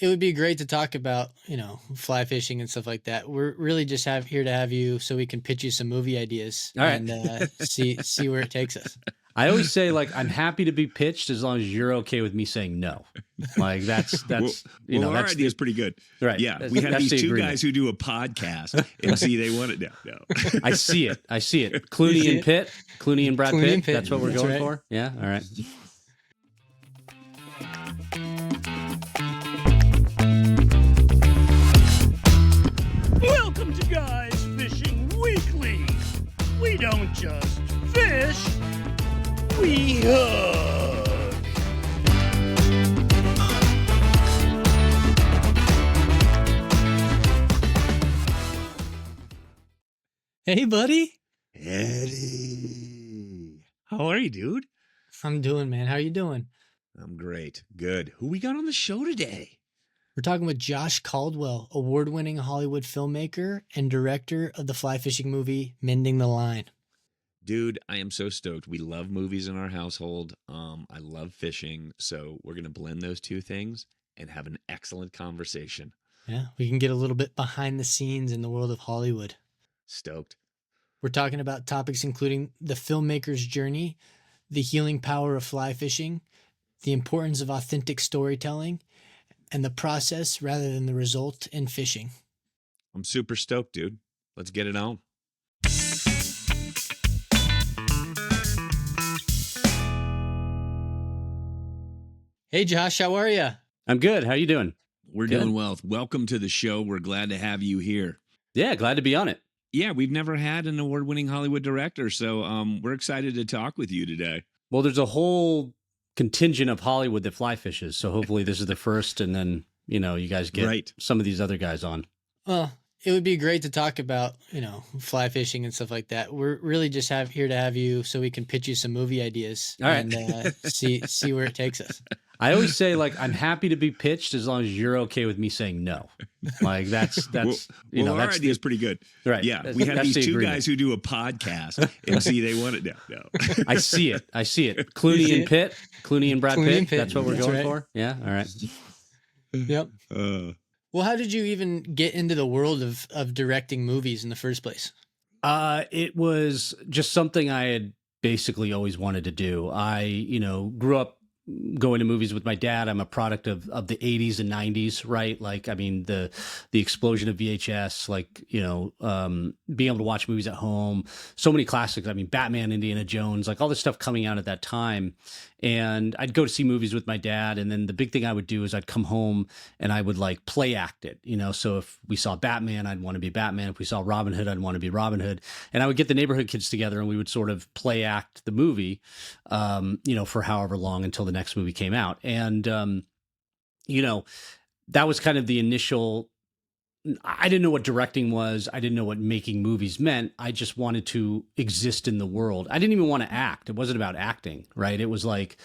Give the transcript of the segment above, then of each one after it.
it would be great to talk about, fly fishing and stuff like that. We're really just here to have you so we can pitch you some movie ideas All right. and see where it takes us. I always say, like, I'm happy to be pitched as long as you're okay with me saying no. Like, that's Our that's idea is pretty good. right. Yeah, we have that's these the two agreement. guys who do a podcast, and see, they want it now. No. I see it. Clooney and Pitt. Clooney and Brad Clooney Pitt. and Pitt. That's what we're That's going right. for. Yeah. All right. Welcome to Guys Fishing Weekly. We don't just fish, we hug. Hey, buddy. Eddie, how are you, dude? I'm doing, man. How you doing? I'm great. Good. Who we got on the show today? We're talking with Josh Caldwell, award-winning Hollywood filmmaker and director of the fly fishing movie Mending the Line. Dude, I am so stoked. We love movies in our household. I love fishing, so we're going to blend those two things and have an excellent conversation. Yeah, we can get a little bit behind the scenes in the world of Hollywood. Stoked. We're talking about topics including the filmmaker's journey, the healing power of fly fishing, the importance of authentic storytelling, and the process rather than the result in fishing. I'm super stoked, dude. Let's get it on. Hey, Josh, how are you? I'm good. How you doing? We're Good. doing well. Welcome to the show. We're glad to have you here. Yeah, glad to be on it. Yeah, we've never had an award-winning Hollywood director, so we're excited to talk with you today. Well, there's a whole contingent of Hollywood that fly fishes, so hopefully this is the first, and then you guys get Right. some of these other guys on. Well, it would be great to talk about, fly fishing and stuff like that. We're really just here to have you so we can pitch you some movie ideas All right. and see where it takes us. I always say, like, I'm happy to be pitched as long as you're okay with me saying no. Like, that's Our that's idea is pretty good. right. Yeah, That's- we have that's these the two agreement. guys who do a podcast, and see, they want it now. No. I see it. You Clooney see and it? Pitt. Clooney and Brad Clooney Pitt. and Pitt. That's what we're That's going right. for. Yeah. All right. Yep. Well, how did you even get into the world of directing movies in the first place? It was just something I had basically always wanted to do. I, grew up going to movies with my dad. I'm a product of the 80s and 90s, right? Like, I mean, the explosion of VHS, like, being able to watch movies at home, so many classics. I mean, Batman, Indiana Jones, like all this stuff coming out at that time. And I'd go to see movies with my dad. And then the big thing I would do is I'd come home and I would like play act it, So if we saw Batman, I'd want to be Batman. If we saw Robin Hood, I'd want to be Robin Hood. And I would get the neighborhood kids together and we would sort of play act the movie, for however long until the next movie came out. And, that was kind of the initial. I didn't know what directing was. I didn't know what making movies meant. I just wanted to exist in the world. I didn't even want to act. It wasn't about acting, right? It was like,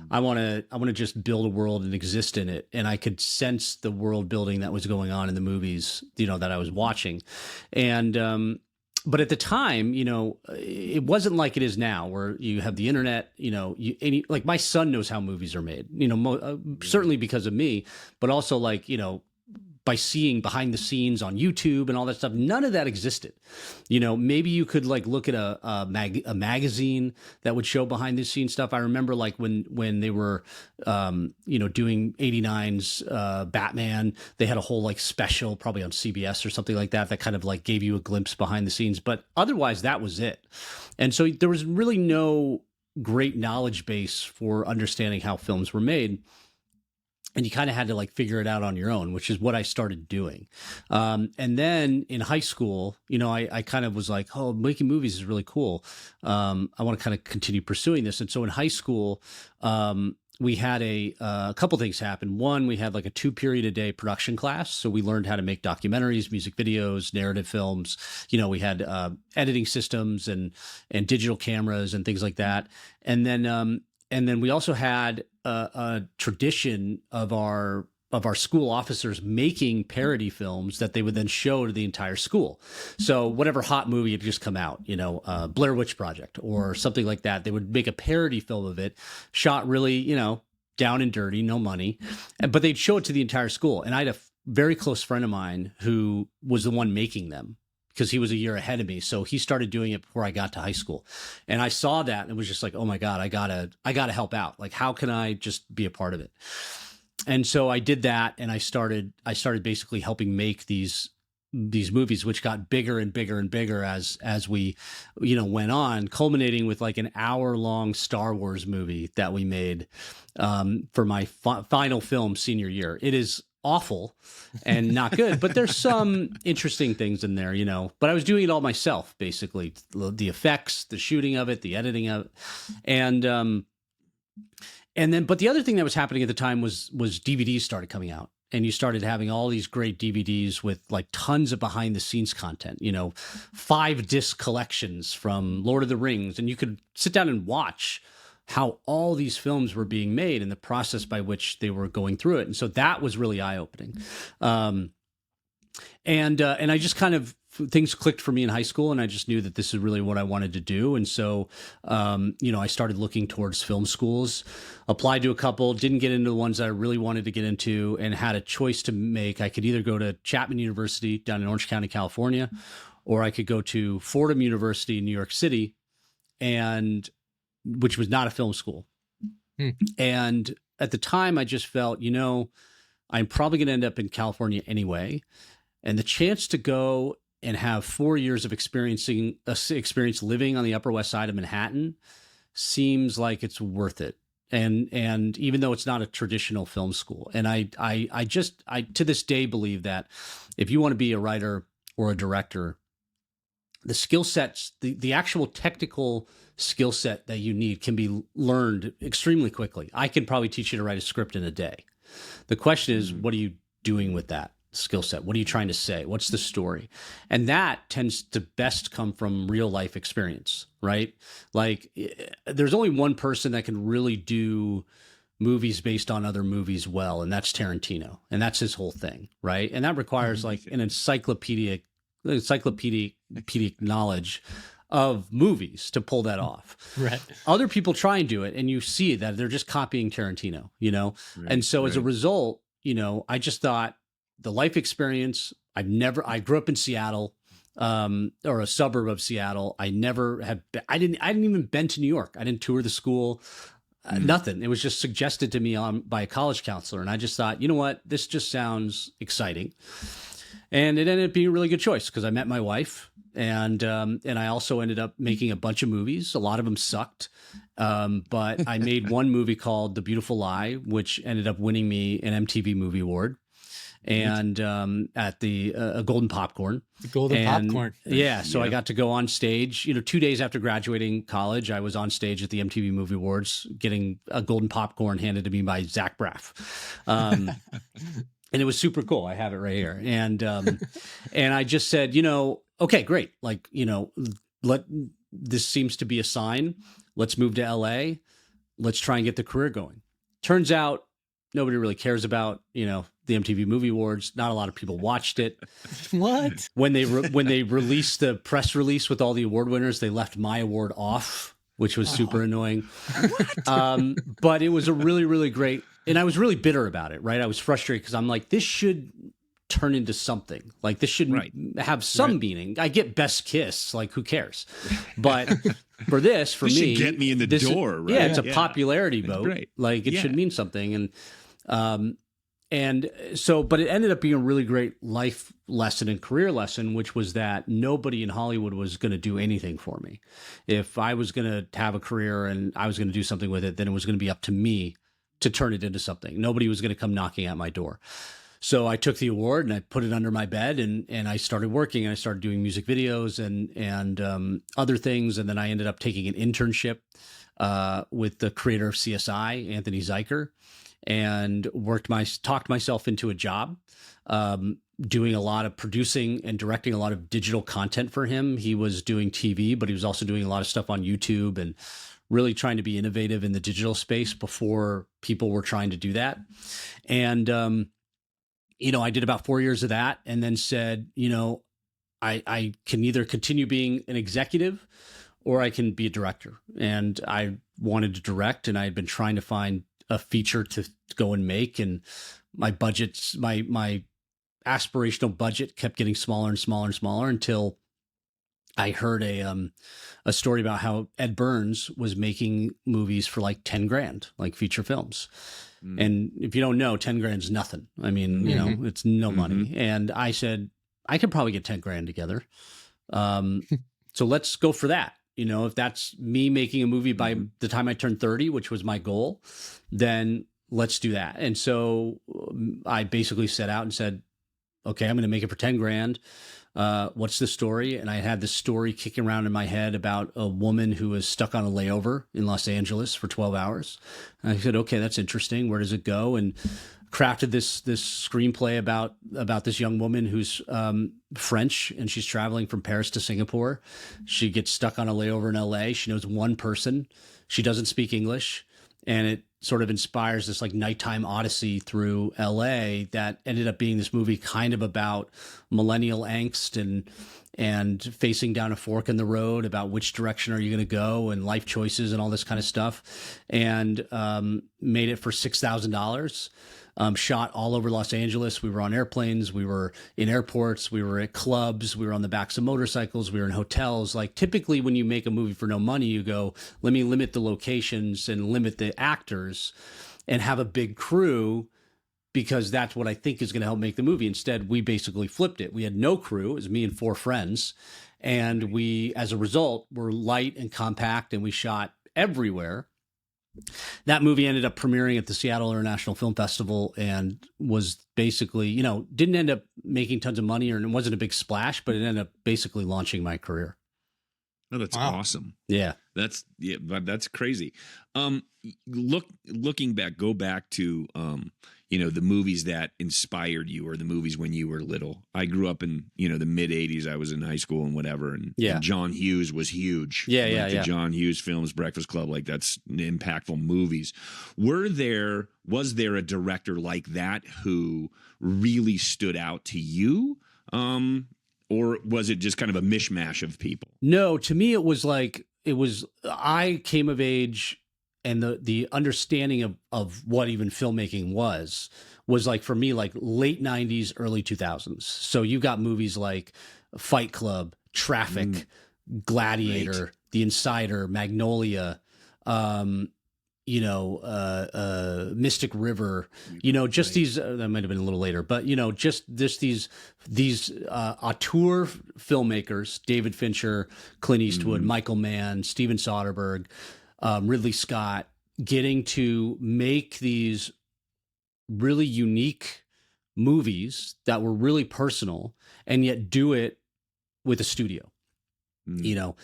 I want to just build a world and exist in it. And I could sense the world building that was going on in the movies, that I was watching. And, but at the time, it wasn't like it is now where you have the internet, like my son knows how movies are made, certainly because of me, but also like, by seeing behind the scenes on YouTube and all that stuff. None of that existed. Maybe you could like look at a magazine that would show behind the scenes stuff. I remember like when they were, doing 89's Batman, they had a whole like special probably on CBS or something like that kind of like gave you a glimpse behind the scenes. But otherwise that was it. And so there was really no great knowledge base for understanding how films were made. And you kind of had to like figure it out on your own, which is what I started doing. And then in high school, I kind of was like, oh, making movies is really cool. I want to kind of continue pursuing this. And so in high school, we had a couple things happen. One, we had like a 2-period-a-day production class. So we learned how to make documentaries, music videos, narrative films. We had editing systems and digital cameras and things like that. And then we also had a tradition of our school officers making parody films that they would then show to the entire school. So whatever hot movie had just come out, Blair Witch Project or something like that, they would make a parody film of it, shot really, down and dirty, no money, but they'd show it to the entire school. And I had a very close friend of mine who was the one making them, because he was a year ahead of me. So he started doing it before I got to high school. And I saw that and it was just like, oh my God, I gotta help out. Like, how can I just be a part of it? And so I did that, and I started basically helping make these movies, which got bigger and bigger and bigger as we, went on, culminating with like an hour-long Star Wars movie that we made for my final film senior year. It is awful and not good, but there's some interesting things in there, but I was doing it all myself, basically, the effects, the shooting of it, the editing of it. But the other thing that was happening at the time was DVDs started coming out, and you started having all these great DVDs with like tons of behind the scenes content, 5-disc collections from Lord of the Rings, and you could sit down and watch how all these films were being made and the process by which they were going through it. And so that was really eye-opening. And I just kind of, things clicked for me in high school, and I just knew that this is really what I wanted to do. And so, I started looking towards film schools, applied to a couple, didn't get into the ones that I really wanted to get into, and had a choice to make. I could either go to Chapman University down in Orange County, California, or I could go to Fordham University in New York City, which was not a film school. And at the time, I just felt, I'm probably going to end up in California anyway. And the chance to go and have 4 years of experience living on the Upper West Side of Manhattan seems like it's worth it. And even though it's not a traditional film school, and I to this day believe that if you want to be a writer or a director, the skill sets, the actual technical skill set that you need can be learned extremely quickly. I can probably teach you to write a script in a day. The question is, what are you doing with that skill set? What are you trying to say? What's the story? And that tends to best come from real life experience, right? Like, there's only one person that can really do movies based on other movies well, and that's Tarantino. And that's his whole thing, right? And that requires like an encyclopedic knowledge of movies to pull that off. Right. Other people try and do it, and you see that they're just copying Tarantino, Right, and so as a result, I just thought the life experience, I grew up in Seattle, or a suburb of Seattle. I didn't even been to New York. I didn't tour the school, nothing. It was just suggested to me by a college counselor. And I just thought, you know what, this just sounds exciting. And it ended up being a really good choice because I met my wife, and I also ended up making a bunch of movies. A lot of them sucked, but I made one movie called The Beautiful Lie, which ended up winning me an MTV Movie Award, and at the Golden Popcorn. The Golden Popcorn. Yeah, so I got to go on stage. 2 days after graduating college, I was on stage at the MTV Movie Awards, getting a Golden Popcorn handed to me by Zach Braff. And it was super cool. I have it right here. And I just said, okay, great. Like, this seems to be a sign. Let's move to LA. Let's try and get the career going. Turns out nobody really cares about, the MTV Movie Awards. Not a lot of people watched it. What? When they released the press release with all the award winners, they left my award off, which was super annoying. But it was a really, really great. And I was really bitter about it, right? I was frustrated because I'm like, this should turn into something. Like, this should have some meaning. I get Best Kiss, like, who cares? But for me, should get me in the door, right? Yeah, it's a popularity vote. Great. Like, it should mean something. And so, but it ended up being a really great life lesson and career lesson, which was that nobody in Hollywood was going to do anything for me. If I was going to have a career and I was going to do something with it, then it was going to be up to me to turn it into something. Nobody was going to come knocking at my door. So I took the award and I put it under my bed, and I started working, and I started doing music videos and other things. And then I ended up taking an internship with the creator of CSI, Anthony Zeiker, and talked myself into a job, doing a lot of producing and directing a lot of digital content for him. He was doing TV, but he was also doing a lot of stuff on YouTube and really trying to be innovative in the digital space before people were trying to do that. And, I did about 4 years of that, and then said, I can either continue being an executive or I can be a director. And I wanted to direct, and I had been trying to find a feature to go and make, and my budgets, my aspirational budget kept getting smaller and smaller and smaller until I heard a story about how Ed Burns was making movies for like 10 grand, like feature films. And if you don't know, 10 grand is nothing. I mean, you know, it's no money. And I said, I could probably get 10 grand together. So let's go for that. You know, if that's me making a movie by the time I turn 30, which was my goal, then let's do that. And so I basically set out and said, okay, I'm going to make it for 10 grand. What's the story? And I had this story kicking around in my head about a woman who was stuck on a layover in Los Angeles for 12 hours. And I said, okay, that's interesting. Where does it go? And crafted this screenplay about this young woman who's French, and she's traveling from Paris to Singapore. She gets stuck on a layover in LA. She knows one person. She doesn't speak English. And it sort of inspires this like nighttime odyssey through LA that ended up being this movie kind of about millennial angst and facing down a fork in the road about which direction are you going to go and life choices and all this kind of stuff. And made it for $6,000. Shot all over Los Angeles. We were on airplanes. We were in airports. We were at clubs. We were on the backs of motorcycles. We were in hotels. Like typically when you make a movie for no money, you go, let me limit the locations and limit the actors and have a big crew because that's what I think is going to help make the movie. Instead, we basically flipped it. We had no crew. It was me and 4 friends. And we, as a result, were light and compact, and we shot everywhere. That movie ended up premiering at the Seattle International Film Festival and was basically, you know, didn't end up making tons of money, or it wasn't a big splash, but it ended up basically launching my career. Oh, that's awesome. Yeah. That's crazy. Looking back, go back to, you know, the movies that inspired you, or the movies when you were little. I grew up in, you know, the mid 80s. I was in high school and whatever. And John Hughes was huge. The John Hughes films, Breakfast Club, like that's impactful movies. Was there a director like that who really stood out to you? Or was it just kind of a mishmash of people? No, to me, I came of age, and the understanding of what even filmmaking was like, for me, like late 90s, early 2000s. So you got movies like Fight Club, Traffic, Gladiator, The Insider, Magnolia, you know, Mystic River, you know, just these, that might've been a little later, but you know, just these auteur filmmakers, David Fincher, Clint Eastwood, Michael Mann, Steven Soderbergh, Ridley Scott, getting to make these really unique movies that were really personal and yet do it with a studio. You know,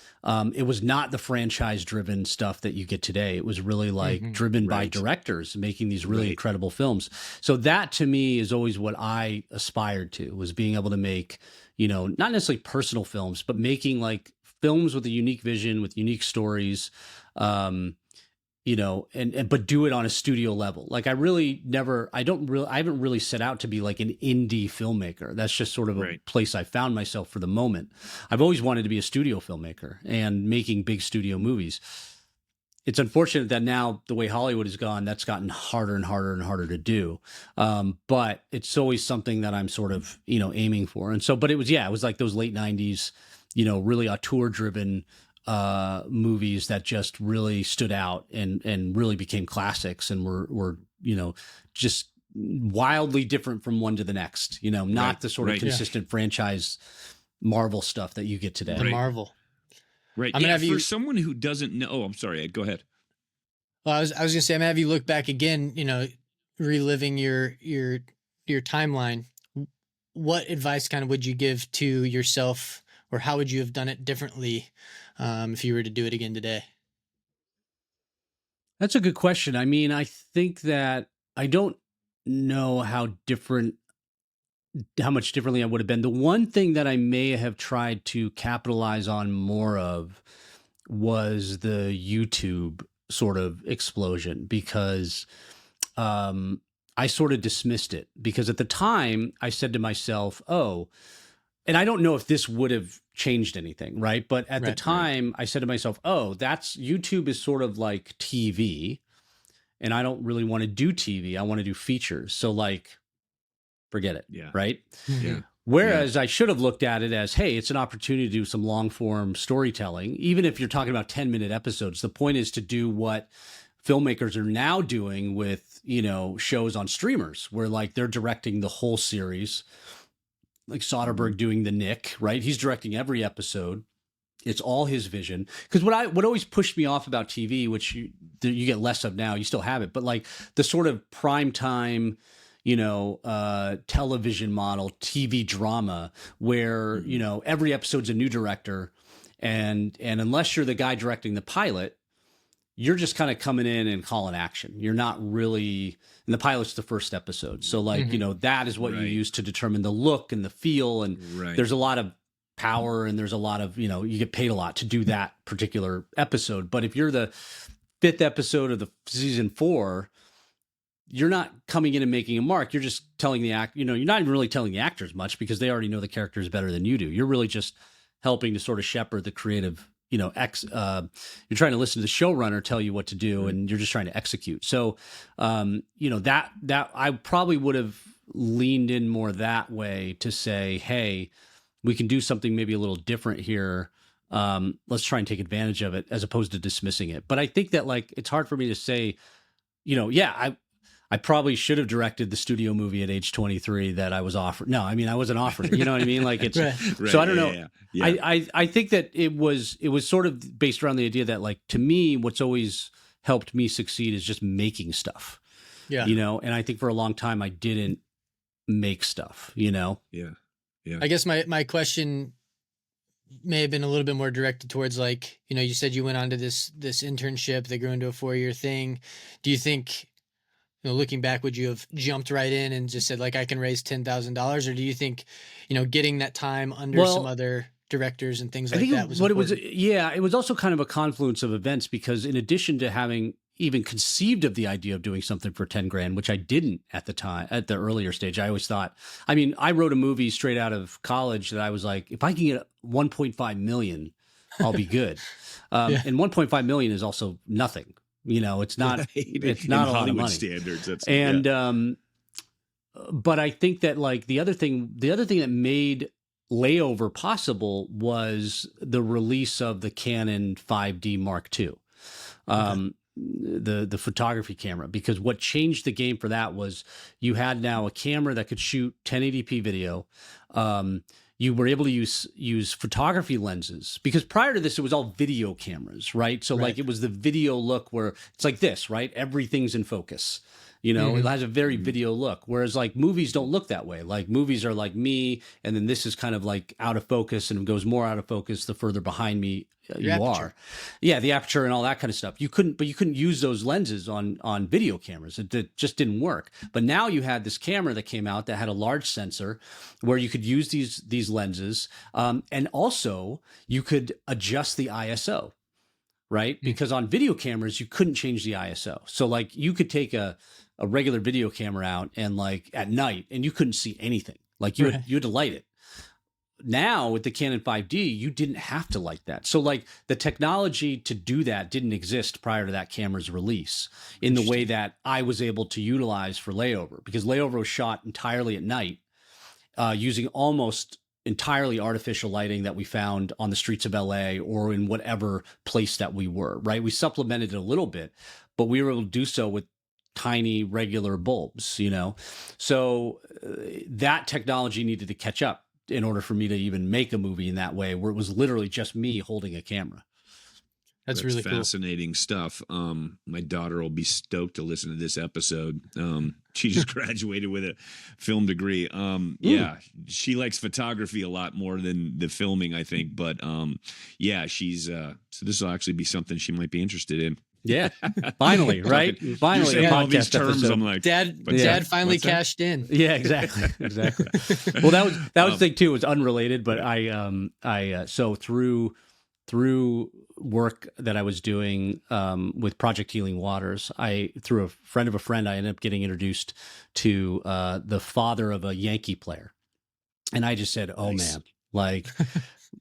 it was not the franchise driven stuff that you get today. It was really like driven by directors making these really incredible films. So that to me is always what I aspired to, was being able to make, you know, not necessarily personal films, but making like films with a unique vision, with unique stories, you know, but do it on a studio level. Like I haven't really set out to be like an indie filmmaker. That's just sort of a place I found myself for the moment. I've always wanted to be a studio filmmaker and making big studio movies. It's unfortunate that now the way Hollywood has gone, that's gotten harder and harder and harder to do. But it's always something that I'm sort of, you know, aiming for. And so, but it was like those late 90s, you know, really auteur driven movies that just really stood out and really became classics and were, you know, just wildly different from one to the next, you know, not the sort of consistent franchise Marvel stuff that you get today. The Marvel. Right. I mean, for someone who doesn't know, I'm sorry, go ahead. Well, I was going to say, I'm going to have you look back again, you know, reliving your timeline. What advice kind of would you give to yourself, or how would you have done it differently if you were to do it again today? That's a good question. I mean, I think that I don't know how much differently I would have been. The one thing that I may have tried to capitalize on more of was the YouTube sort of explosion, because I sort of dismissed it, because at the time I said to myself, oh, and I don't know if this would have changed anything, right? But at the time I said to myself, oh, YouTube is sort of like TV. and I don't really want to do TV. I want to do features. So like, forget it. Yeah. Right. Yeah. Whereas I should have looked at it as, hey, it's an opportunity to do some long form storytelling. Even if you're talking about 10-minute episodes, the point is to do what filmmakers are now doing with, shows on streamers where like they're directing the whole series, like Soderbergh doing The Nick, right? He's directing every episode. It's all his vision. Because what always pushed me off about TV, which you get less of now, you still have it, but like the sort of prime time, television model, TV drama where, every episode's a new director. And unless you're the guy directing the pilot, you're just kind of coming in and calling action. You're not really, and the pilot's the first episode. So like, that is what you use to determine the look and the feel. And there's a lot of power and there's a lot of, you get paid a lot to do that particular episode. But if you're the 5th episode of the season 4, you're not coming in and making a mark. You're just telling the act, you're not even really telling the actors much because they already know the characters better than you do. You're really just helping to sort of shepherd the creative, you're trying to listen to the showrunner tell you what to do and you're just trying to execute. So, that I probably would have leaned in more that way to say, hey, we can do something maybe a little different here. Let's try and take advantage of it as opposed to dismissing it. But I think that like, it's hard for me to say, I probably should have directed the studio movie at age 23 that I was offered. No, I mean, I wasn't offered, you know what I mean? Like it's, so I don't know. Yeah. I think that it was sort of based around the idea that like, to me, what's always helped me succeed is just making stuff, and I think for a long time I didn't make stuff, Yeah. I guess my question may have been a little bit more directed towards like, you said you went on to this internship that grew into a 4-year thing. Do you think, looking back, would you have jumped right in and just said like, I can raise $10,000? Or do you think, getting that time under some other directors and things like that was important? It was also kind of a confluence of events because in addition to having even conceived of the idea of doing something for 10 grand, which I didn't at the time, at the earlier stage, I always thought, I wrote a movie straight out of college that I was like, if I can get 1.5 million, I'll be good. And 1.5 million is also nothing. It's not, it's not a lot of money. Standards. But I think that like the other thing that made Layover possible was the release of the Canon 5D Mark II, the photography camera, because what changed the game for that was you had now a camera that could shoot 1080p video. You were able to use photography lenses because prior to this, it was all video cameras, right? So like it was the video look where it's like this, right? Everything's in focus. It has a very video look. Whereas like movies don't look that way. Like movies are like me, and then this is kind of like out of focus and it goes more out of focus the further behind me you are. Yeah, the aperture and all that kind of stuff. You couldn't use those lenses on video cameras. It just didn't work. But now you had this camera that came out that had a large sensor where you could use these lenses. And also you could adjust the ISO, right? Because on video cameras, you couldn't change the ISO. So like you could take a regular video camera out and like at night and you couldn't see anything. Like you had to light it. Now with the Canon 5D, you didn't have to light that. So like the technology to do that didn't exist prior to that camera's release in the way that I was able to utilize for Layover, because Layover was shot entirely at night using almost entirely artificial lighting that we found on the streets of LA or in whatever place that we were, right? We supplemented it a little bit, but we were able to do so with tiny regular bulbs, So that technology needed to catch up in order for me to even make a movie in that way, where it was literally just me holding a camera. That's really fascinating stuff. My daughter will be stoked to listen to this episode. She just graduated with a film degree. Yeah, she likes photography a lot more than the filming, I think. But she's so this will actually be something she might be interested in. Yeah, finally, right? Finally, all these terms. I'm like, Dad finally cashed in. Yeah, exactly. Well, that was the thing too. It was unrelated, but I so through work that I was doing with Project Healing Waters, through a friend of a friend, I ended up getting introduced to the father of a Yankee player, and I just said, "Oh man, like."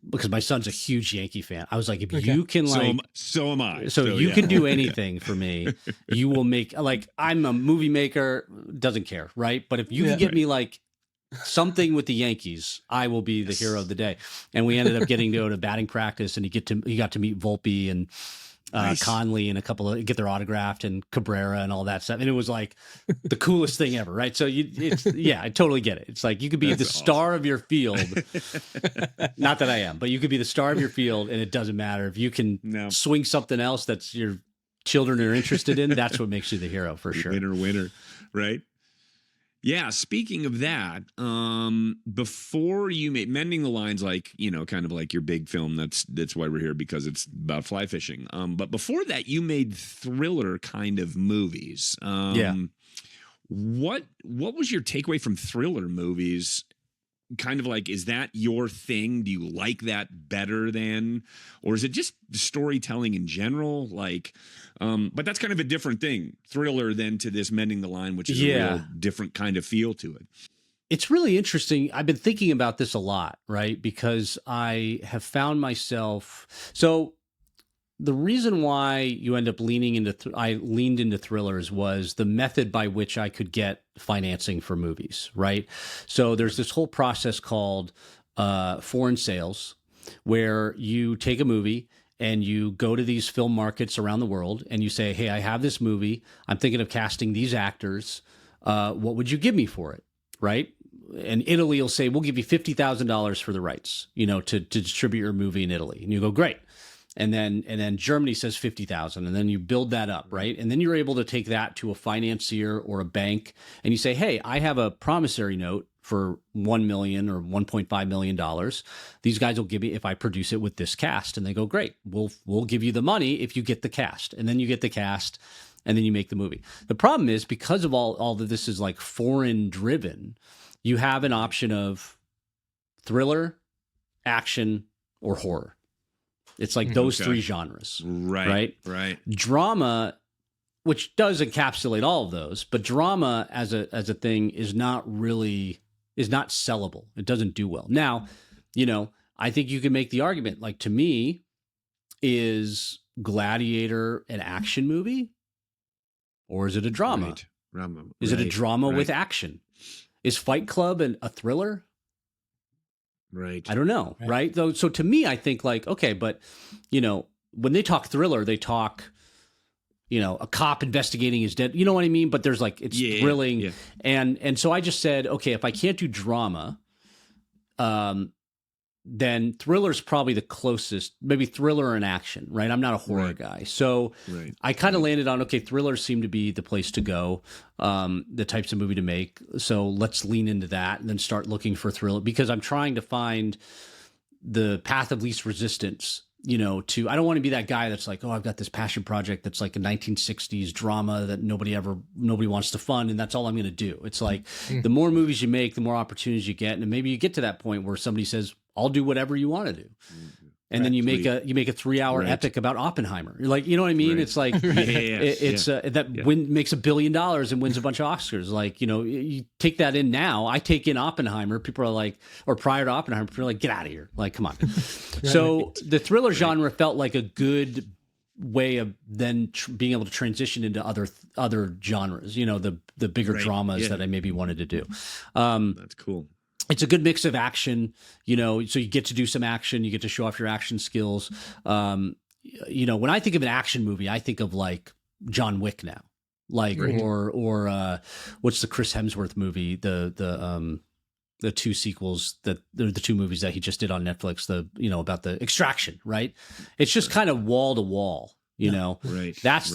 because my son's a huge Yankee fan. I was like, if you can like, so am I. So you can do anything for me. You will make, like, I'm a movie maker, doesn't care, right? But if you can get me like something with the Yankees, I will be the hero of the day. And we ended up getting to go to batting practice, and he got to meet Volpe and Conley and a couple of, get their autographed, and Cabrera and all that stuff. And it was like the coolest thing ever, right? So I totally get it. It's like you could be the star of your field. Not that I am, but you could be the star of your field, and it doesn't matter if you can swing something else that's your children are interested in. That's what makes you the hero for sure. Winner, right? Yeah, speaking of that, before you made Mending the Line's, like, you know, kind of like your big film. That's why we're here, because it's about fly fishing. But before that, you made thriller kind of movies. What was your takeaway from thriller movies? Kind of like, is that your thing? Do you like that better than, or is it just storytelling in general? Like, but that's kind of a different thing, thriller, than to this Mending the Line, which is a real different kind of feel to it. It's really interesting. I've been thinking about this a lot, right? Because I have found myself, so the reason why you end up I leaned into thrillers was the method by which I could get financing for movies, right? So there's this whole process called foreign sales, where you take a movie and you go to these film markets around the world and you say, hey, I have this movie. I'm thinking of casting these actors. What would you give me for it, right? And Italy will say, we'll give you $50,000 for the rights, you know, to distribute your movie in Italy. And you go, great. And then Germany says 50,000, and then you build that up, right? And then you're able to take that to a financier or a bank, and you say, hey, I have a promissory note for $1 million or $1.5 million. These guys will give me if I produce it with this cast. And they go, great, we'll give you the money if you get the cast. And then you get the cast, and then you make the movie. The problem is, because of all of this is like foreign driven, you have an option of thriller, action, or horror. It's like those three genres. Right. Drama, which does encapsulate all of those, but drama as a thing is not sellable. It doesn't do well. Now, you know, I think you can make the argument, like, to me, is Gladiator an action movie, or is it a drama? Right. Is it a drama with action? Is Fight Club a thriller? Right. I don't know. Right. So to me, I think, like, okay, but, you know, when they talk thriller, they talk, you know, a cop investigating his dead. You know what I mean? But there's like, it's thrilling. Yeah. And so I just said, okay, if I can't do drama, then thriller's probably the closest, maybe thriller and action, right? I'm not a horror guy. So I kind of landed on, okay, thrillers seem to be the place to go, the types of movie to make. So let's lean into that and then start looking for thriller, because I'm trying to find the path of least resistance, you know, I don't want to be that guy that's like, oh, I've got this passion project that's like a 1960s drama that nobody wants to fund, and that's all I'm going to do. It's like, the more movies you make, the more opportunities you get. And maybe you get to that point where somebody says, I'll do whatever you want to do. And then you make a 3-hour epic about Oppenheimer. You're like, you know what I mean? It's like, makes $1 billion and wins a bunch of Oscars. Like, you know, you take that in now. I take in Oppenheimer. People are like, or prior to Oppenheimer, people are like, get out of here. Like, come on. So the thriller genre felt like a good way of then being able to transition into other genres, you know, the bigger dramas that I maybe wanted to do. That's cool. It's a good mix of action, you know, so you get to do some action, you get to show off your action skills. You know, when I think of an action movie, I think of like John Wick now, like, or what's the Chris Hemsworth movie? The two sequels the two movies that he just did on Netflix, about the Extraction, right? It's just kind of wall to wall. You know, that's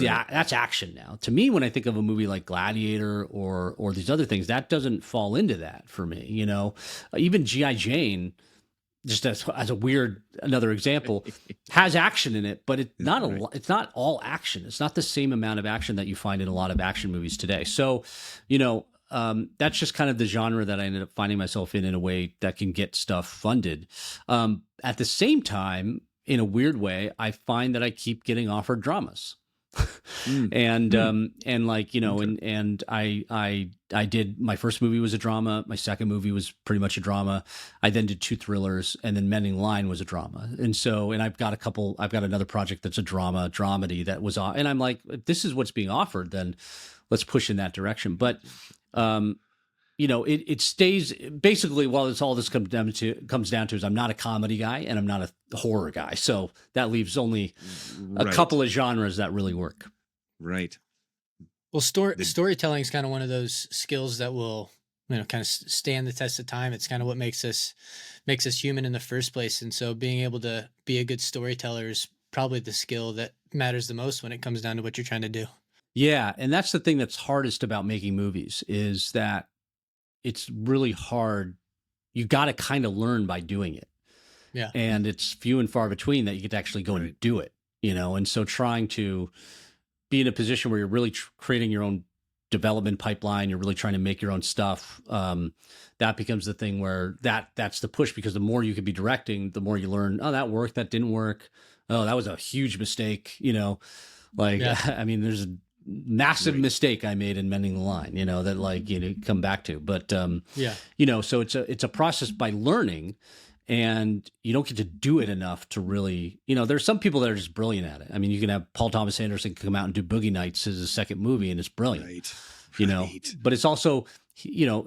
action now. To me, when I think of a movie like Gladiator or these other things, that doesn't fall into that for me. You know, even G.I. Jane, just as another example, has action in it, but it's not all action. It's not the same amount of action that you find in a lot of action movies today. So, you know, that's just kind of the genre that I ended up finding myself in a way that can get stuff funded. At the same time, in a weird way, I find that I keep getting offered dramas. And like, you know, and I did, my first movie was a drama. My second movie was pretty much a drama. I then did 2 thrillers, and then Mending the Line was a drama. And so, and I've got another project that's a dramedy that was, and I'm like, if this is what's being offered, then let's push in that direction. But, you know, it stays basically, while it's all this comes down to is I'm not a comedy guy and I'm not a horror guy. So that leaves only a couple of genres that really work. Right. Well, storytelling is kind of one of those skills that will, you know, kind of stand the test of time. It's kind of what makes us human in the first place. And so being able to be a good storyteller is probably the skill that matters the most when it comes down to what you're trying to do. Yeah. And that's the thing that's hardest about making movies, is that it's really hard. You got to kind of learn by doing it. Yeah. And it's few and far between that you get to actually go and do it, you know? And so trying to be in a position where you're really creating your own development pipeline, you're really trying to make your own stuff. That becomes the thing where that's the push, because the more you could be directing, the more you learn, oh, that worked, that didn't work. Oh, that was a huge mistake, you know? Like, I mean, there's a massive mistake I made in Mending the Line, you know, that like, you know, come back to, but, you know, so it's a process by learning, and you don't get to do it enough to really, you know, there's some people that are just brilliant at it. I mean, you can have Paul Thomas Anderson come out and do Boogie Nights as his second movie, and it's brilliant, you know, but it's also, you know,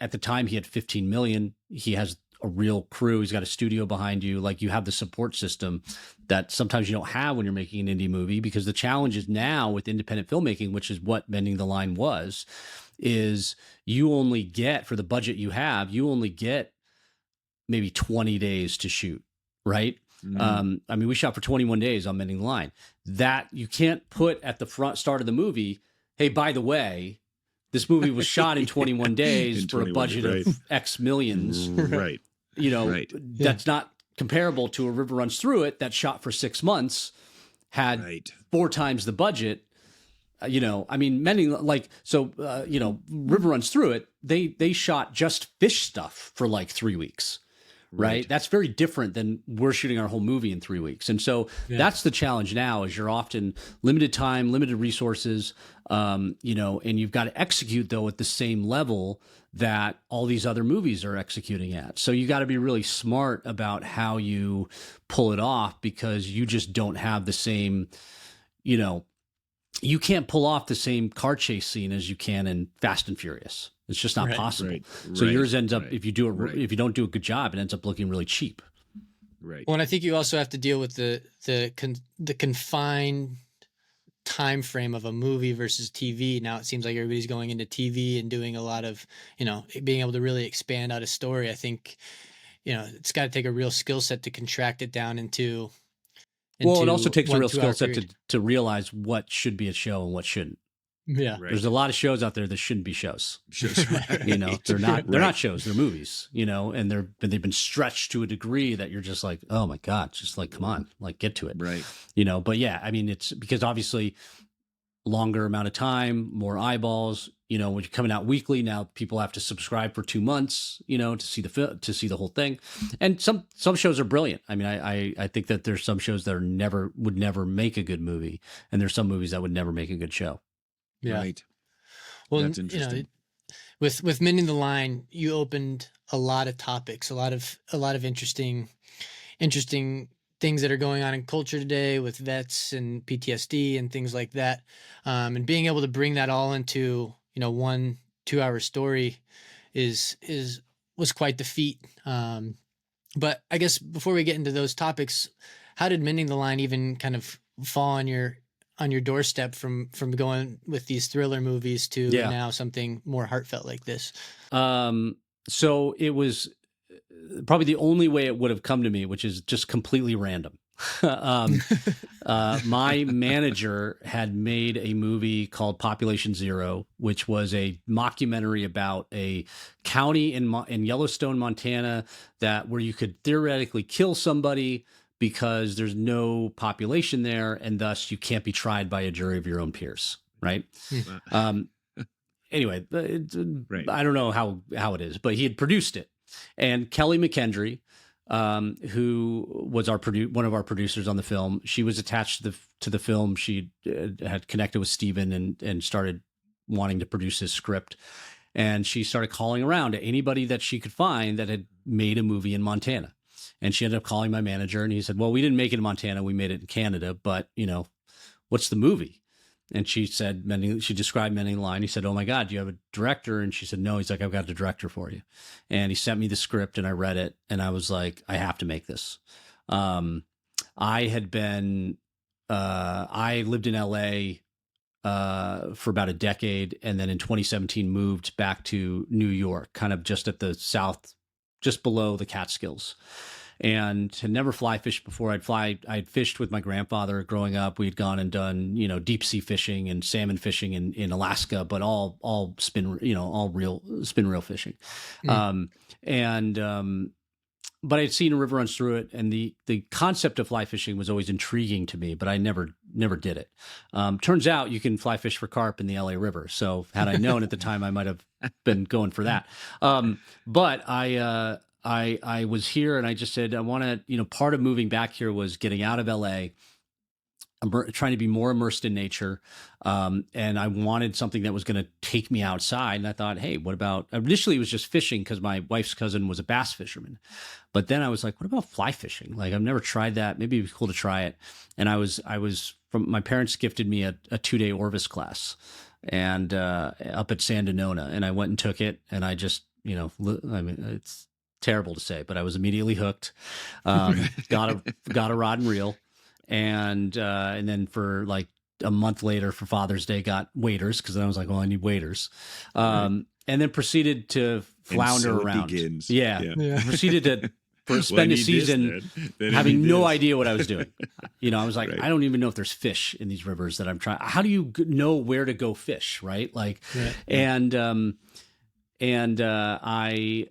at the time he had 15 million. He has a real crew. He's got a studio behind you. Like, you have the support system that sometimes you don't have when you're making an indie movie, because the challenge is now with independent filmmaking, which is what Mending the Line was, is you only get, for the budget you have, you only get maybe 20 days to shoot. Right. I mean, we shot for 21 days on Mending the Line. That you can't put at the start of the movie, hey, by the way, this movie was shot in 21 days for a budget of X millions. Right. You know, that's not comparable to A River Runs Through It that shot for 6 months, had 4 times the budget. You know, I mean, Mending, like, so, you know, River Runs Through It, they shot just fish stuff for like 3 weeks. Right. That's very different than we're shooting our whole movie in 3 weeks. And so that's the challenge now, is you're often limited time, limited resources, you know, and you've got to execute, though, at the same level that all these other movies are executing at. So you got to be really smart about how you pull it off, because you just don't have the same, you know, you can't pull off the same car chase scene as you can in Fast and Furious. It's just not possible. So yours ends up, if you if you don't do a good job, it ends up looking really cheap. Right. Well, and I think you also have to deal with the confined time frame of a movie versus TV. Now it seems like everybody's going into TV and doing a lot of, you know, being able to really expand out a story. I think, you know, it's got to take a real skill set to contract it down into well, it also takes a real skill set to realize what should be a show and what shouldn't. Yeah. There's a lot of shows out there that shouldn't be shows. You know, they're not shows, they're movies, you know, and they've been stretched to a degree that you're just like, oh my God, just like, come on, like, get to it. Right. You know, but yeah, I mean, it's because obviously longer amount of time, more eyeballs, you know, when you're coming out weekly, now people have to subscribe for 2 months, you know, to see the whole thing. And some shows are brilliant. I mean, I think that there's some shows that would never make a good movie, and there's some movies that would never make a good show. Yeah. Right. Well, that's interesting. You know, with Mending the Line, you opened a lot of topics, a lot of interesting things that are going on in culture today with vets and PTSD and things like that. And being able to bring that all into, you know, 1-2 hour story was quite the feat. But I guess before we get into those topics, how did Mending the Line even kind of fall on your doorstep from going with these thriller movies to now something more heartfelt like this? So it was probably the only way it would have come to me, which is just completely random. My manager had made a movie called Population Zero, which was a mockumentary about a county in Yellowstone, Montana, where you could theoretically kill somebody because there's no population there, and thus you can't be tried by a jury of your own peers, right? Anyway, I don't know how it is, but he had produced it. And Kelly McKendry, who was one of our producers on the film. She was attached to the film. She had connected with Steven and started wanting to produce his script. And she started calling around to anybody that she could find that had made a movie in Montana. And she ended up calling my manager, and he said, well, we didn't make it in Montana. We made it in Canada, but what's the movie? And she said, she described Mending the Line. He said, oh my God, do you have a director? And she said, no. He's like, I've got a director for you. And he sent me the script, and I read it, and I was like, I have to make this. I lived in LA for about a decade, and then in 2017 moved back to New York, kind of just at the south, just below the Catskills, and had never fly fished before. I'd fished with my grandfather growing up. We'd gone and done, deep sea fishing and salmon fishing in Alaska, but all spin reel fishing. But I'd seen a river runs through it, and the concept of fly fishing was always intriguing to me, but I never did it. Turns out you can fly fish for carp in the LA River. So had I known at the time, I might have been going for that. But I was here, and I just said, I want to, part of moving back here was getting out of LA. I'm trying to be more immersed in nature. And I wanted something that was going to take me outside. And I thought, hey, what about, initially it was just fishing because my wife's cousin was a bass fisherman. But then I was like, what about fly fishing? Like, I've never tried that. Maybe it'd be cool to try it. And I was from, my parents gifted me a 2-day Orvis class and up at San Donona. And I went and took it. And I just, it's terrible to say, but I was immediately hooked. Got a rod and reel. And then for like a month later for Father's Day, got waders, because then I was like, well, I need waders. And then proceeded to flounder around. Begins. Yeah. Proceeded to spend a season having no idea what I was doing. I was like, I don't even know if there's fish in these rivers that I'm trying. How do you know where to go fish, right? Like, and I.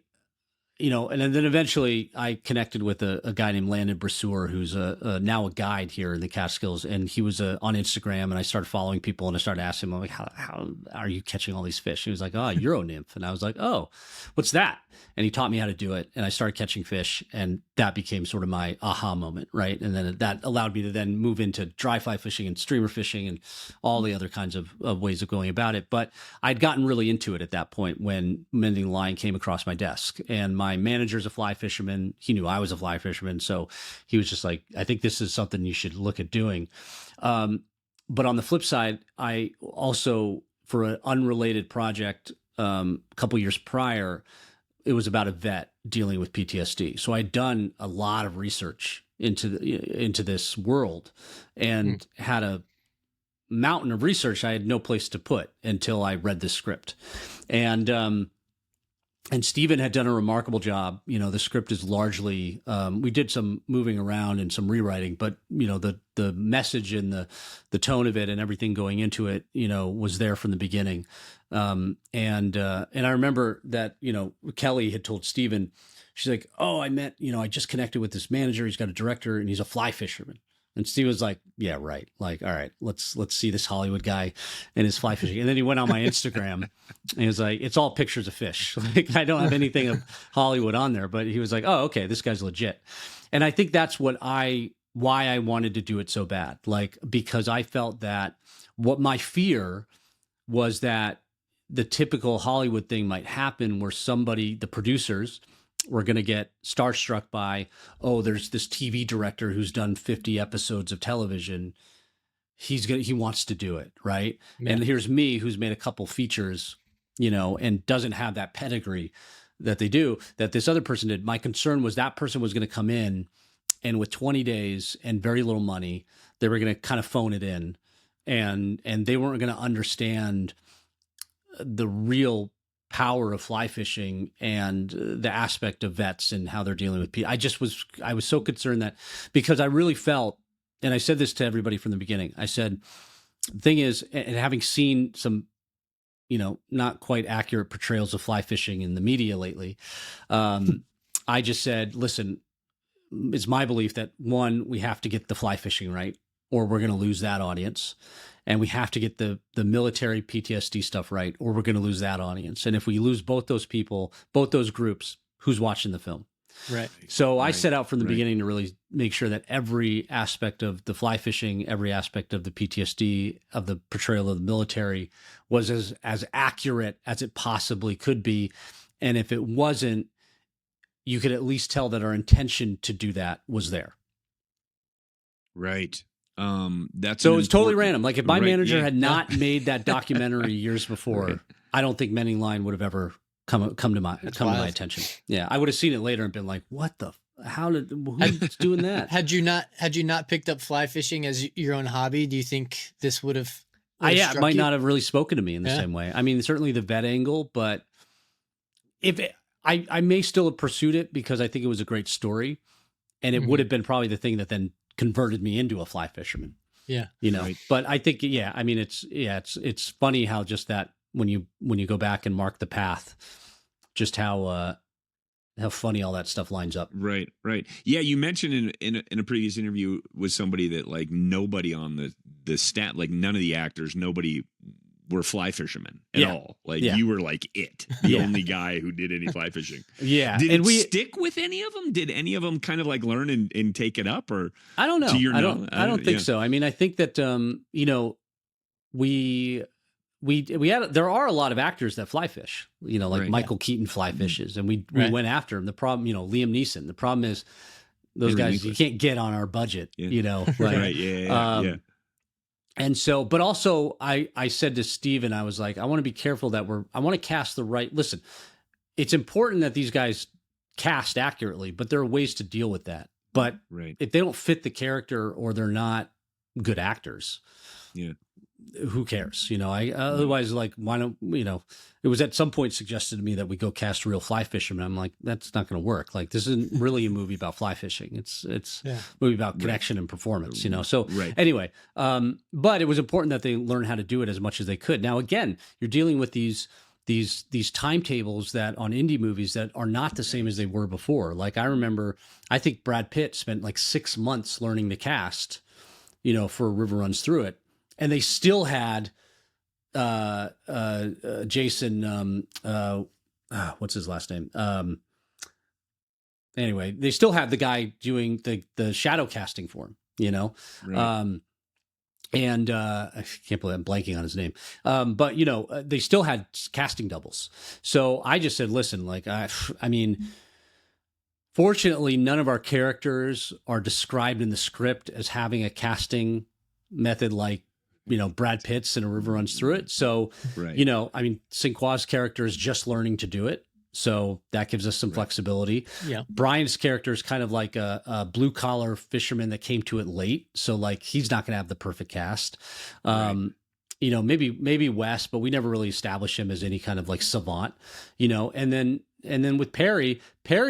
And then eventually I connected with a guy named Landon Brasseur, who's now a guide here in the Catskills, and he was on Instagram, and I started following people, and I started asking him, I'm like, how are you catching all these fish? He was like, oh, Euro nymph. And I was like, oh, what's that? And he taught me how to do it, and I started catching fish, and that became sort of my aha moment, right? And then that allowed me to then move into dry fly fishing and streamer fishing and all the other kinds of ways of going about it. But I'd gotten really into it at that point when Mending the Line came across my desk, and my manager's a fly fisherman. He knew I was a fly fisherman, so he was just like, I think this is something you should look at doing. But on the flip side, I also, for an unrelated project a couple years prior, it was about a vet dealing with PTSD. So I'd done a lot of research into this world and had a mountain of research I had no place to put until I read this script. And Steven had done a remarkable job. The script is largely, we did some moving around and some rewriting, but the message and the tone of it and everything going into it, was there from the beginning. And I remember that, Kelly had told Steven, she's like, oh, I just connected with this manager. He's got a director and he's a fly fisherman. And Steve was like, yeah, right. Like, all right, let's see this Hollywood guy and his fly fishing. And then he went on my Instagram and he was like, it's all pictures of fish. Like, I don't have anything of Hollywood on there, but he was like, oh, okay, this guy's legit. And I think that's why I wanted to do it so bad. Like, because I felt that what my fear was that the typical Hollywood thing might happen where the producers were going to get starstruck by, oh, there's this TV director who's done 50 episodes of television. He wants to do it, right? Yeah. And here's me who's made a couple features, and doesn't have that pedigree that they do, that this other person did. My concern was that person was going to come in, and with 20 days and very little money, they were going to kind of phone it in, and they weren't going to understand the real power of fly fishing and the aspect of vets and how they're dealing with people. I was so concerned that, because I really felt, and I said this to everybody from the beginning, I said, the thing is, and having seen some, not quite accurate portrayals of fly fishing in the media lately, I just said, listen, it's my belief that, one, we have to get the fly fishing right, or we're going to lose that audience. And we have to get the military PTSD stuff right, or we're going to lose that audience. And if we lose both those people, both those groups, who's watching the film? Right. So I set out from the beginning to really make sure that every aspect of the fly fishing, every aspect of the PTSD, of the portrayal of the military was as accurate as it possibly could be. And if it wasn't, you could at least tell that our intention to do that was there. Right. That's so it's totally random. Like if my manager had not made that documentary years before, Right. I don't think Mending Line would have ever come to my attention. Yeah, I would have seen it later and been like, "What the? Who's doing that?" Had you not picked up fly fishing as your own hobby, do you think this would have? It might not have really spoken to me in the same way. I mean, certainly the vet angle, but I may still have pursued it because I think it was a great story, and it would have been probably the thing that then converted me into a fly fisherman. Yeah, Right. But I think, I mean, it's funny how just that when you go back and mark the path, just how funny all that stuff lines up. Right. Yeah, you mentioned in a previous interview with somebody that like nobody on the stat, like none of the actors, nobody were fly fishermen at all. Like you were like the only guy who did any fly fishing. Yeah. Did it stick with any of them? Did any of them kind of like learn and take it up, or I don't know. I don't think so. I mean, I think that there are a lot of actors that fly fish, like Michael Keaton fly fishes, and we went after him. The problem, Liam Neeson, the problem is those guys, you can't get on our budget, Right. Yeah. And so, but also I said to Steven, I was like, I want to be careful that I want to cast the right, listen, it's important that these guys cast accurately, but there are ways to deal with that. But if they don't fit the character or they're not good actors, who cares? Otherwise, like, why don't, it was at some point suggested to me that we go cast real fly fishermen. I'm like, that's not going to work. Like, this isn't really a movie about fly fishing. It's a movie about connection and performance, So anyway, but it was important that they learn how to do it as much as they could. Now, again, you're dealing with these timetables that on indie movies that are not the same as they were before. Like I think Brad Pitt spent like 6 months learning the cast, for A River Runs Through It. And they still had Jason, what's his last name? Anyway, they still had the guy doing the shadow casting for him, Right. And I can't believe I'm blanking on his name. But they still had casting doubles. So I just said, listen, like I mean, fortunately, none of our characters are described in the script as having a casting method like Brad Pitt's in A River Runs Through It. So, I mean, Cinqua's character is just learning to do it. So that gives us some flexibility. Yeah. Brian's character is kind of like a blue collar fisherman that came to it late. So like, he's not going to have the perfect cast. Maybe Wes, but we never really established him as any kind of like savant, and then with Perry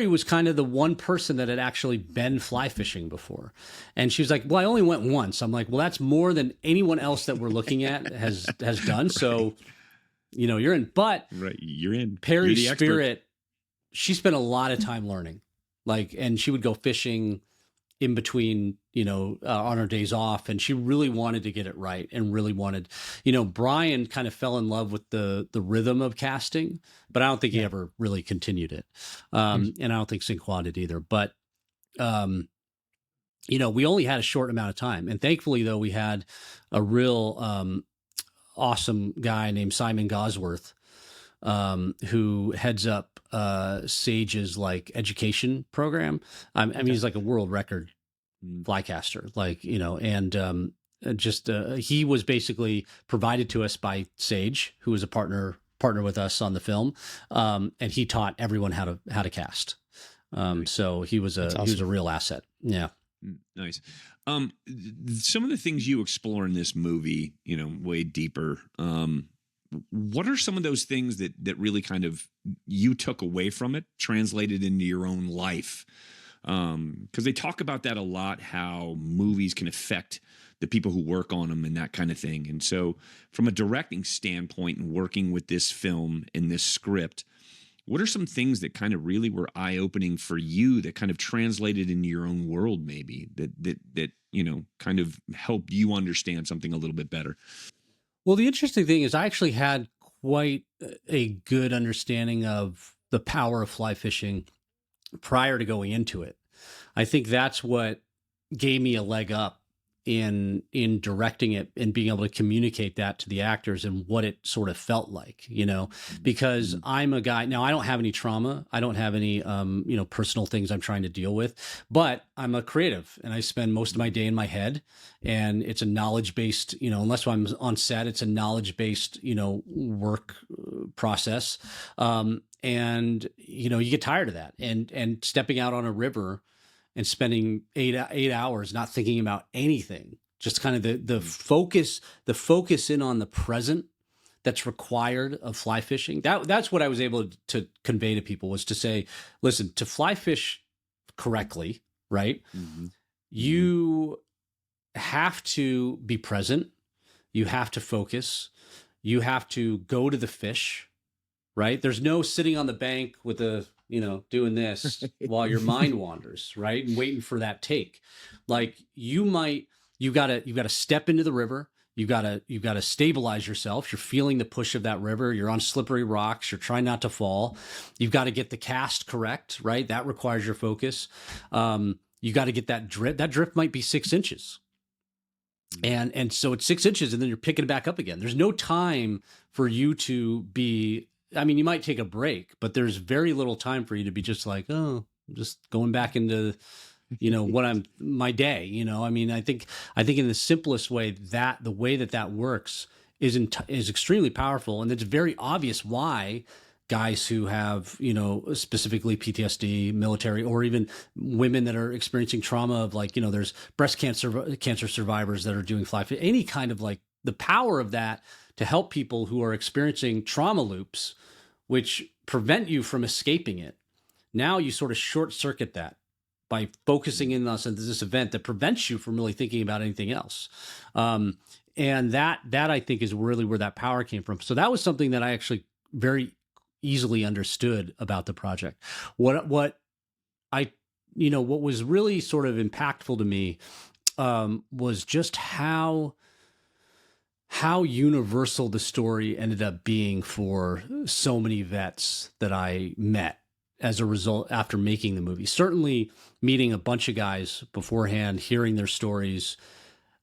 was kind of the one person that had actually been fly fishing before. And she was like, well, I only went once. I'm like, well, that's more than anyone else that we're looking at has done. So, you're in, but you're in. Perry's spirit, she spent a lot of time learning, and she would go fishing in between, on her days off. And she really wanted to get it right and really wanted, Brian kind of fell in love with the rhythm of casting, but I don't think he ever really continued it. And I don't think Cinqua did either, but, we only had a short amount of time. And thankfully though, we had a real, awesome guy named Simon Gosworth, who heads up Sage's like education program. I mean, he's like a world record flycaster, and he was basically provided to us by Sage, who was a partner with us on the film, and he taught everyone how to cast. So he was a real asset. Yeah. Nice. Some of the things you explore in this movie, way deeper. What are some of those things that really kind of you took away from it, translated into your own life? Because they talk about that a lot, how movies can affect the people who work on them and that kind of thing. And so from a directing standpoint and working with this film and this script, what are some things that kind of really were eye-opening for you that kind of translated into your own world, maybe that kind of helped you understand something a little bit better? Well, the interesting thing is I actually had quite a good understanding of the power of fly fishing prior to going into it. I think that's what gave me a leg up in directing it and being able to communicate that to the actors and what it sort of felt like, because I'm a guy now, I don't have any trauma. I don't have any, personal things I'm trying to deal with, but I'm a creative and I spend most of my day in my head, and it's a knowledge-based, unless I'm on set, it's a knowledge-based, work process. And you get tired of that, and stepping out on a river and spending eight hours not thinking about anything, just kind of the focus in on the present that's required of fly fishing. That's what I was able to convey to people, was to say, listen, to fly fish correctly, right? Mm-hmm. You have to be present. You have to focus. You have to go to the fish, right? There's no sitting on the bank with doing this while your mind wanders, right? And waiting for that take. Like you gotta step into the river. You gotta stabilize yourself. You're feeling the push of that river. You're on slippery rocks. You're trying not to fall. You've got to get the cast correct, right? That requires your focus. You got to get that drip. That drip might be 6 inches. And so it's 6 inches, and then you're picking it back up again. There's no time for you to be, you might take a break, but there's very little time for you to be just like, oh, I'm just going back into, my day, I think in the simplest way, that the way that works is extremely powerful. And it's very obvious why guys who have, specifically PTSD, military, or even women that are experiencing trauma of there's breast cancer survivors that are doing fly fishing, any kind of the power of that to help people who are experiencing trauma loops, which prevent you from escaping it. Now you sort of short circuit that by focusing in on this event that prevents you from really thinking about anything else. And that I think is really where that power came from. So that was something that I actually very easily understood about the project. What was really sort of impactful to me was just how universal the story ended up being for so many vets that I met as a result after making the movie. Certainly meeting a bunch of guys beforehand, hearing their stories,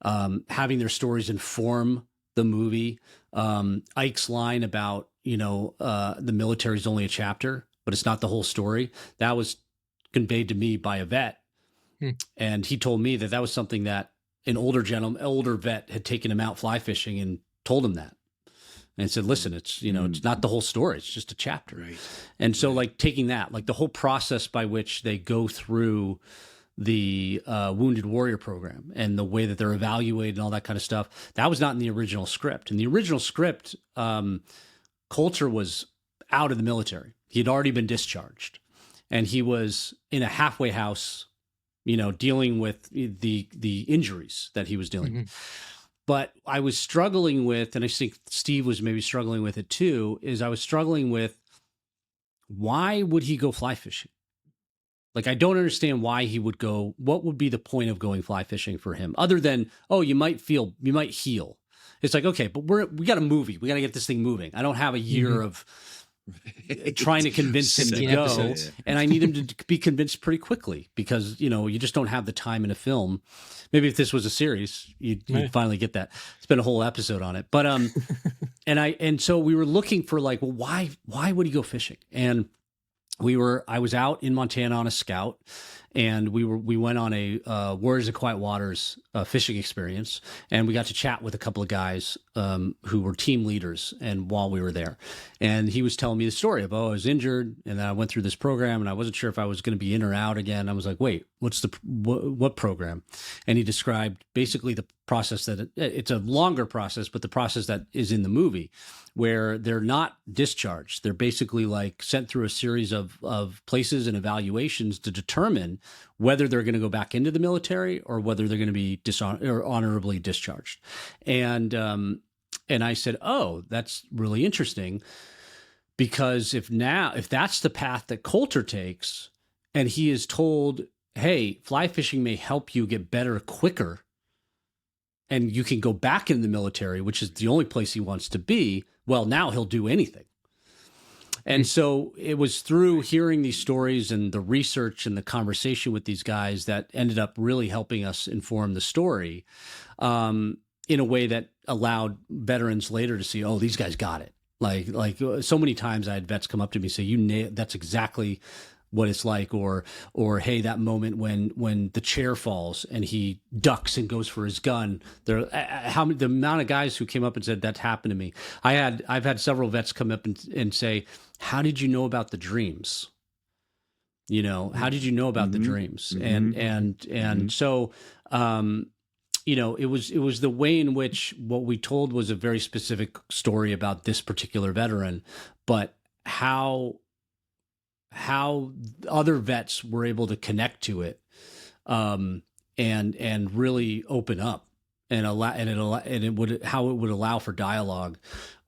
having their stories inform the movie. Ike's line about, the military is only a chapter, but it's not the whole story. That was conveyed to me by a vet. And he told me that was something that an older vet had taken him out fly fishing and told him that, and said, listen, it's, it's not the whole story. It's just a chapter. Right. And so taking that, the whole process by which they go through the Wounded Warrior program and the way that they're evaluated and all that kind of stuff, that was not in the original script. In the original script, Coulter was out of the military. He had already been discharged, and he was in a halfway house, dealing with the injuries that he was dealing with. But I was struggling with, and I think Steve was maybe struggling with it too, is I was struggling with, why would he go fly fishing? I don't understand why he would go. What would be the point of going fly fishing for him, other than, oh, you might heal. It's okay, but we got a movie. We got to get this thing moving. I don't have a year of trying to convince him to go, and I need him to be convinced pretty quickly, because you just don't have the time in a film. Maybe if this was a series, you'd finally get that. Spend a whole episode on it. But and so we were looking for well, why would he go fishing? And I was out in Montana on a scout, and we went on a Warriors of Quiet Waters fishing experience, and we got to chat with a couple of guys who were team leaders, and while we were there, and he was telling me the story of, I was injured, and then I went through this program, and I wasn't sure if I was going to be in or out again. I was like, wait, what program? And he described basically the process that it's a longer process, but the process that is in the movie, where they're not discharged. They're basically sent through a series of places and evaluations to determine whether they're going to go back into the military or whether they're going to be honorably discharged. And I said, oh, that's really interesting, because if that's the path that Coulter takes, and he is told, hey, fly fishing may help you get better quicker, and you can go back in the military, which is the only place he wants to be, well, now he'll do anything. And so it was through hearing these stories and the research and the conversation with these guys that ended up really helping us inform the story in a way that allowed veterans later to see, oh, these guys got it. Like so many times I had vets come up to me and say, that's exactly what it's like, or hey, that moment when the chair falls and he ducks and goes for his gun. The amount of guys who came up and said that's happened to me. I've had several vets come up and say, how did you know about the dreams? How did you know about the dreams? And so it was the way in which what we told was a very specific story about this particular veteran, but how other vets were able to connect to it, and really open up and how it would allow for dialogue,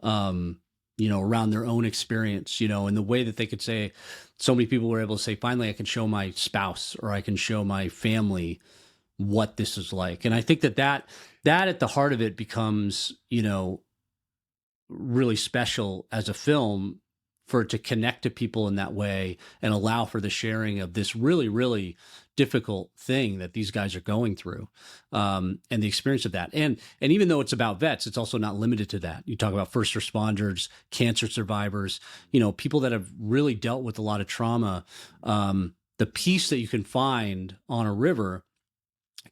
around their own experience, and the way that they could say, so many people were able to say, finally, I can show my spouse or I can show my family what this is like. And I think that at the heart of it becomes, really special as a film, for it to connect to people in that way and allow for the sharing of this really, really difficult thing that these guys are going through, and the experience of that. And even though it's about vets, it's also not limited to that. You talk about first responders, cancer survivors, people that have really dealt with a lot of trauma. The peace that you can find on a river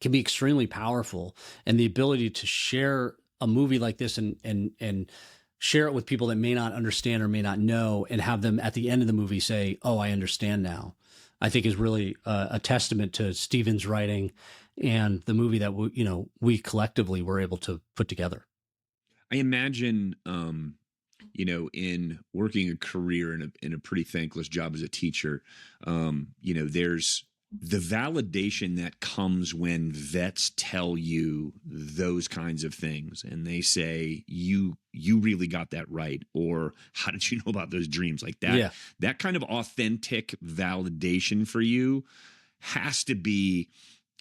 can be extremely powerful, and the ability to share a movie like this and share it with people that may not understand or may not know, and have them at the end of the movie say, oh, I understand now, I think is really a testament to Steven's writing and the movie that we collectively were able to put together. I imagine, in working a career in a pretty thankless job as a teacher, there's the validation that comes when vets tell you those kinds of things and they say, you really got that right, or how did you know about those dreams? Like that, yeah. That kind of authentic validation for you has to be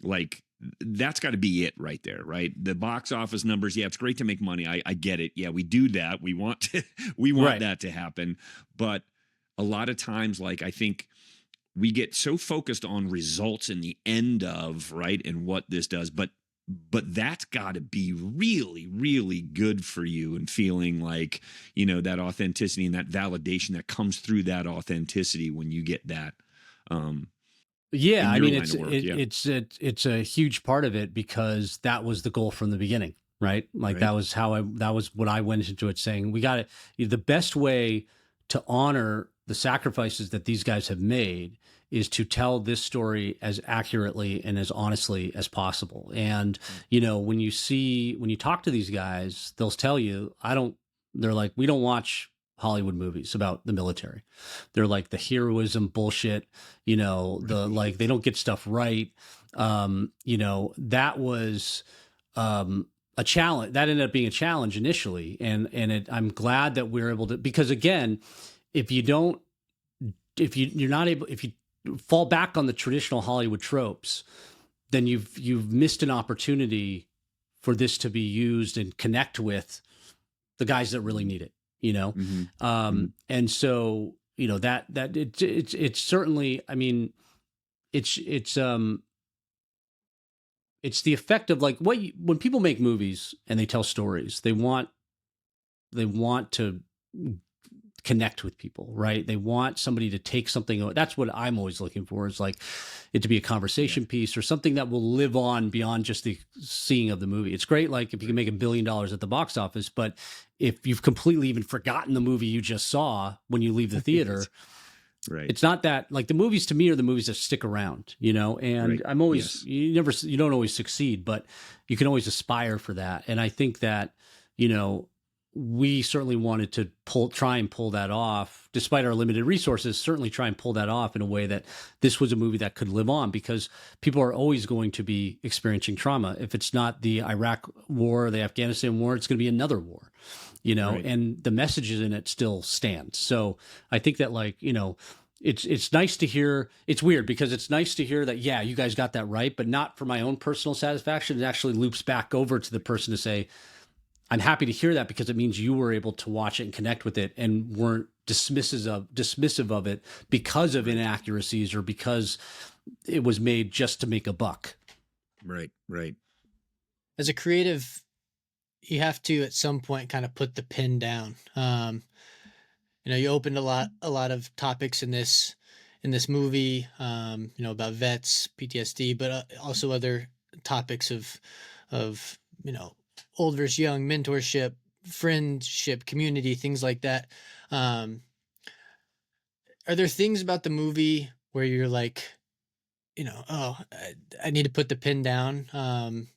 like, that's got to be it right there, right? The box office numbers, yeah, it's great to make money. I get it. Yeah, we do that. We want right. that to happen. But a lot of times, like, I think we get so focused on results in the end of, right, and what this does, but that's got to be really, really good for you, and feeling like, that authenticity and that validation that comes through that authenticity when you get that. Yeah, I mean, it's a huge part of it, because that was the goal from the beginning, right? Like, right. That was what I went into it saying, we got it. The best way to honor the sacrifices that these guys have made is to tell this story as accurately and as honestly as possible. And, when you talk to these guys, they'll tell you, they're like, we don't watch Hollywood movies about the military. They're like the heroism bullshit, they don't get stuff right. That was, a challenge that ended up being a challenge initially. And I'm glad that we're able to, because again, if you fall back on the traditional Hollywood tropes, then you've missed an opportunity for this to be used and connect with the guys that really need it, Mm-hmm. And so, it's certainly, I mean, it's the effect of like when people make movies and they tell stories, they want to connect with people, right? They want somebody to take something. That's what I'm always looking for, is like it to be a conversation piece or something that will live on beyond just the seeing of the movie. It's great, like if you can make $1 billion at the box office, but if you've completely even forgotten the movie you just saw when you leave the theater, right? It's not that, like, the movies to me are the movies that stick around, and right. I'm always, you don't always succeed, but you can always aspire for that. And I think that, we certainly wanted to try and pull that off, despite our limited resources, certainly try and pull that off in a way that this was a movie that could live on, because people are always going to be experiencing trauma. If it's not the Iraq war or the Afghanistan war, it's going to be another war, right. And the messages in it still stand. So I think that, like, it's nice to hear. It's weird because it's nice to hear that, yeah, you guys got that right, but not for my own personal satisfaction. It actually loops back over to the person to say, I'm happy to hear that, because it means you were able to watch it and connect with it and weren't dismissive of it because of inaccuracies or because it was made just to make a buck. Right. As a creative, you have to at some point kind of put the pin down. You opened a lot of topics in this movie, about vets, PTSD, but also other topics of old versus young, mentorship, friendship, community, things like that. Are there things about the movie where you're like, I need to put the pin down?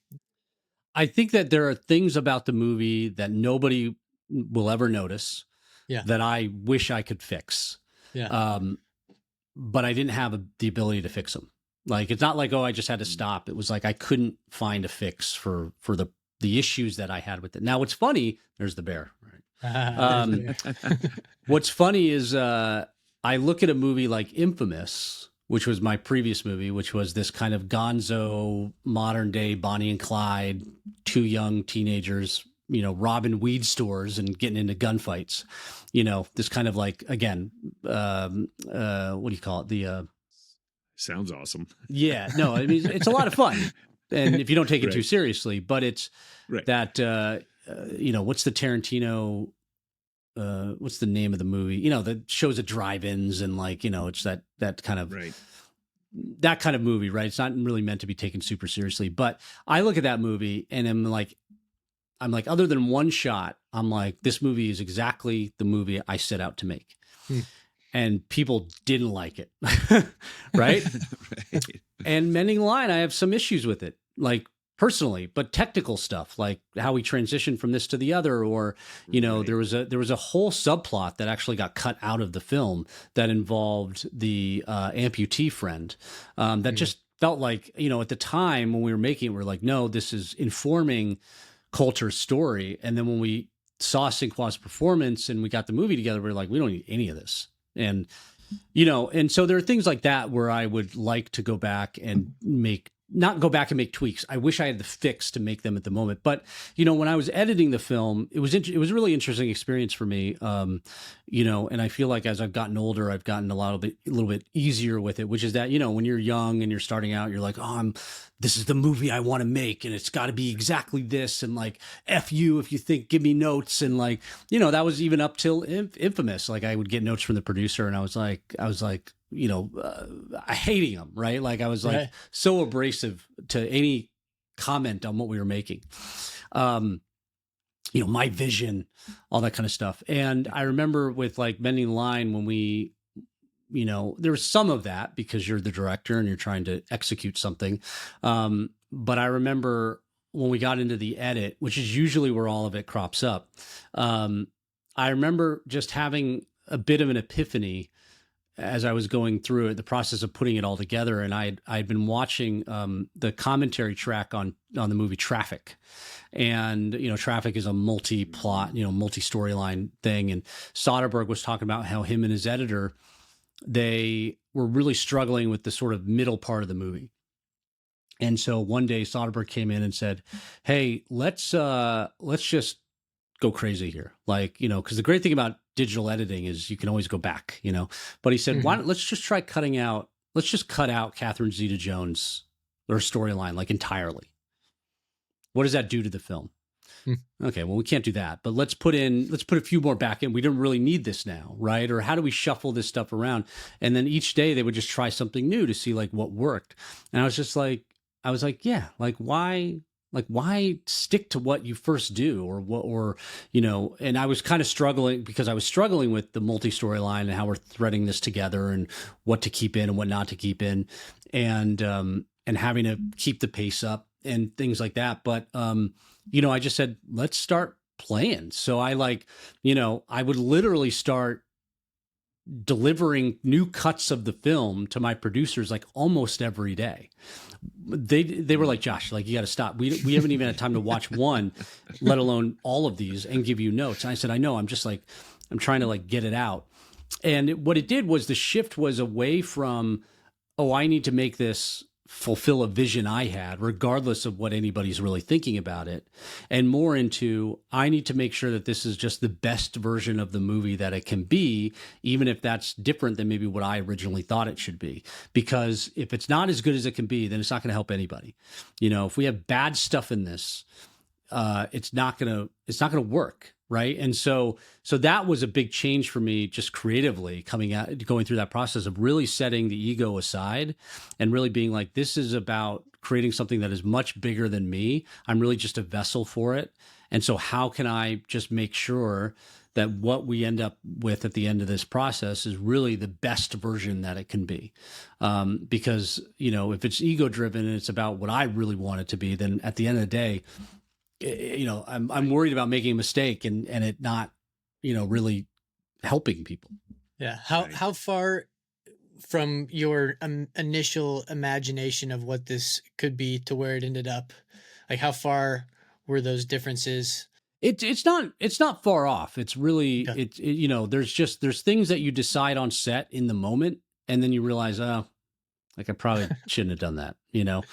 I think that there are things about the movie that nobody will ever notice that I wish I could fix. Yeah. But I didn't have the ability to fix them. Like, it's not like, I just had to stop. It was like I couldn't find a fix for the issues that I had with it. Now, what's funny, there's the bear. Right? What's funny is I look at a movie like Infamous, which was my previous movie, which was this kind of gonzo, modern day Bonnie and Clyde, two young teenagers, robbing weed stores and getting into gunfights. This kind of like, again, what do you call it? Sounds awesome. Yeah, no, I mean, it's a lot of fun. And if you don't take it too seriously, but it's that, what's the Tarantino, what's the name of the movie? That shows at drive-ins and like, it's that kind of, that kind of movie, right? It's not really meant to be taken super seriously, but I look at that movie and I'm like, other than one shot, I'm like, this movie is exactly the movie I set out to make. And people didn't like it. Right? And Mending the Line, I have some issues with it, like personally, but technical stuff, like how we transitioned from this to the other, or, there was a whole subplot that actually got cut out of the film that involved the amputee friend that just felt like, at the time when we were making it, we were like, no, this is informing Coulter's story. And then when we saw Sinqua's performance and we got the movie together, we were like, we don't need any of this. And, and so there are things like that where I would like to go back and not go back and make tweaks. I wish I had the fix to make them at the moment. But, when I was editing the film, it was a really interesting experience for me. And I feel like as I've gotten older, I've gotten a little bit easier with it, which is that, when you're young and you're starting out, you're like, this is the movie I want to make and it's got to be exactly this. And like, F you if you think, give me notes. And like, that was even up till Infamous. Like I would get notes from the producer and I was like, hating him, right? Like I was like so abrasive to any comment on what we were making. My vision, all that kind of stuff. And I remember with like Mending the Line when we, there was some of that because you're the director and you're trying to execute something. But I remember when we got into the edit, which is usually where all of it crops up. I remember just having a bit of an epiphany as I was going through it, the process of putting it all together. And I'd been watching the commentary track on the movie Traffic. And, Traffic is a multi-plot, multi-storyline thing. And Soderbergh was talking about how him and his editor, they were really struggling with the sort of middle part of the movie. And so one day Soderbergh came in and said, hey, let's just go crazy here. Like, because the great thing about digital editing is you can always go back, but he said, let's just try let's just cut out Catherine Zeta-Jones, her storyline, like entirely. What does that do to the film? Okay, well, we can't do that, but let's put a few more back in. We don't really need this now, right? Or how do we shuffle this stuff around? And then each day they would just try something new to see like what worked. And I was like, yeah, like why stick to what you first do and I was kind of struggling because I was struggling with the multi-storyline and how we're threading this together and what to keep in and what not to keep in and having to keep the pace up and things like that. But, I just said, let's start playing. So I I would literally start delivering new cuts of the film to my producers like almost every day. They were like, Josh, like you got to stop. We haven't even had time to watch one, let alone all of these and give you notes. And I said, I know, I'm trying to like get it out. And what it did was the shift was away from, I need to make this fulfill a vision I had, regardless of what anybody's really thinking about it, and more into, I need to make sure that this is just the best version of the movie that it can be, even if that's different than maybe what I originally thought it should be. Because if it's not as good as it can be, then it's not going to help anybody. You know, if we have bad stuff in this, it's not gonna work. Right. And so that was a big change for me, just creatively going through that process of really setting the ego aside and really being like, this is about creating something that is much bigger than me. I'm really just a vessel for it. And so how can I just make sure that what we end up with at the end of this process is really the best version that it can be? Because, you know, if it's ego driven and it's about what I really want it to be, then at the end of the day, you know, I'm worried about making a mistake and it not, you know, really helping people. Yeah. How far from your initial imagination of what this could be to where it ended up, like how far were those differences? It's not far off. It's really, Okay. you know, there's things that you decide on set in the moment, and then you realize, oh, like I probably shouldn't have done that, you know?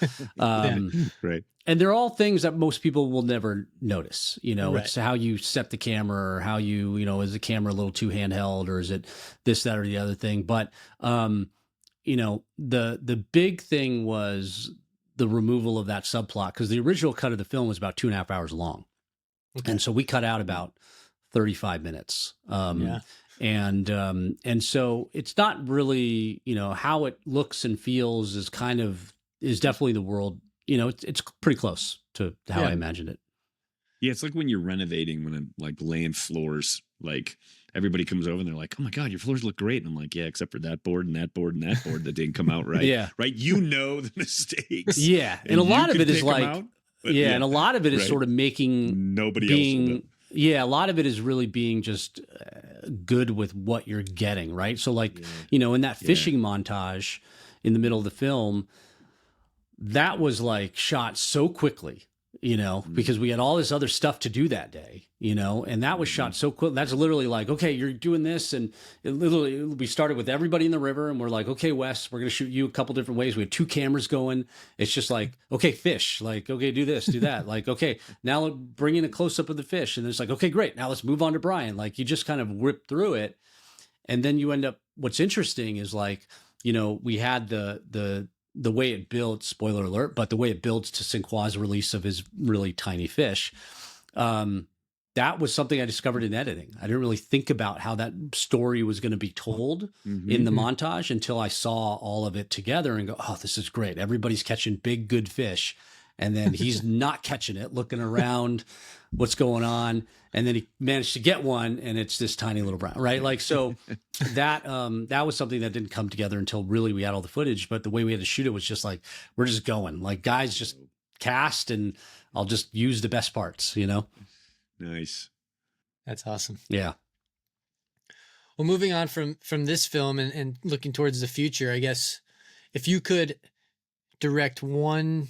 Right. And they're all things that most people will never notice. You know, Right. It's how you set the camera, or how you know, is the camera a little too handheld, or is it this, that, or the other thing? But, you know, the big thing was the removal of that subplot, because the original cut of the film was about 2.5 hours long. Okay. And so we cut out about 35 minutes. Yeah. And so it's not really, you know, how it looks and feels is definitely the world. You know, it's pretty close to how I imagined it. Yeah, it's like when you're renovating, when I'm like laying floors, like everybody comes over and they're like, "Oh my God, your floors look great." And I'm like, "Yeah, except for that board and that board and that board that didn't come out right." Yeah. Right. You know the mistakes. Yeah. And a lot of it is like, out, and a lot of it is right. sort of making Nobody else will know. Yeah, a lot of it is really being just good with what you're getting, right? So like, you know, in that fishing montage in the middle of the film, that was like shot so quickly, you know, because we had all this other stuff to do that day, you know, and that was shot so quick. That's literally like, okay, you're doing this. And we started with everybody in the river, and we're like, okay, Wes, we're going to shoot you a couple different ways. We had 2 cameras going. It's just like, okay, fish, like, okay, do this, do that. Like, okay, now bring in a close up of the fish. And it's like, okay, great. Now let's move on to Brian. Like, you just kind of whip through it. And then you end up, what's interesting is like, you know, we had the way it builds, spoiler alert, but the way it builds to Sinqua's release of his really tiny fish, that was something I discovered in editing. I didn't really think about how that story was going to be told in the montage until I saw all of it together and go, oh, this is great. Everybody's catching big, good fish. And then he's not catching it, looking around, what's going on. And then he managed to get one, and it's this tiny little brown, right? Like, so that was something that didn't come together until really we had all the footage. But the way we had to shoot it was just like, we're just going, like, guys, just cast, and I'll just use the best parts, you know? Nice. That's awesome. Yeah. Well, moving on from this film and looking towards the future, I guess if you could direct one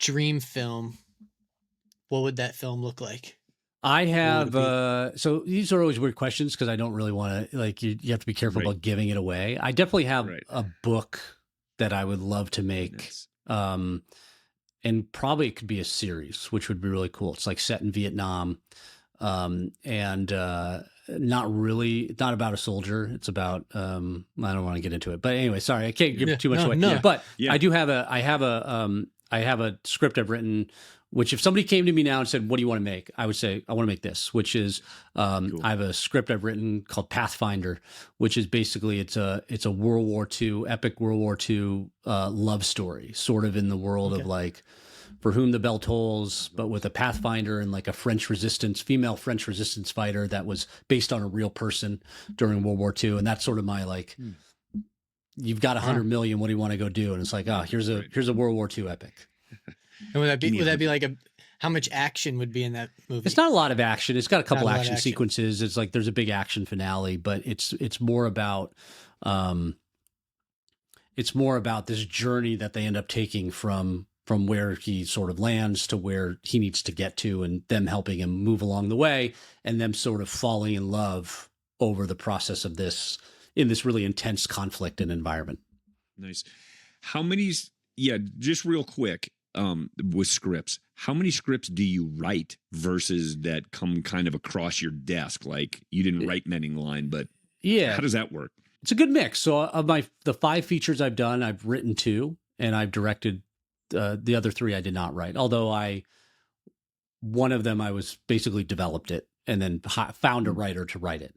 dream film, what would that film look like? I have, so these are always weird questions because I don't really want to, like, you have to be careful about giving it away. I definitely have a book that I would love to make. Nice. And probably it could be a series, which would be really cool. It's like set in Vietnam, and not about a soldier. It's about, I don't want to get into it, but anyway, sorry, I can't give too much away. No. But I do have I have a script I've written, which if somebody came to me now and said, what do you want to make? I would say, I want to make this, which is, cool. I have a script I've written called Pathfinder, which is basically, it's a World War II, epic World War II love story, sort of in the world of like, For Whom the Bell Tolls, but with a Pathfinder and like a female French resistance fighter that was based on a real person during World War II. And that's sort of my like, you've got 100 million, what do you want to go do? And it's like, oh, here's a World War II epic. And would that be like how much action would be in that movie? It's not a lot of action. It's got a couple action sequences. It's like there's a big action finale, but it's more about this journey that they end up taking from where he sort of lands to where he needs to get to, and them helping him move along the way, and them sort of falling in love over the process of this in this really intense conflict and environment. Nice. How many just real quick, with scripts, how many scripts do you write versus that come kind of across your desk? Like you didn't write Mending line, but how does that work? It's a good mix. So of the 5 features I've done, I've written 2 and I've directed the other 3 I did not write. Although one of them I was basically developed it and then found a writer to write it.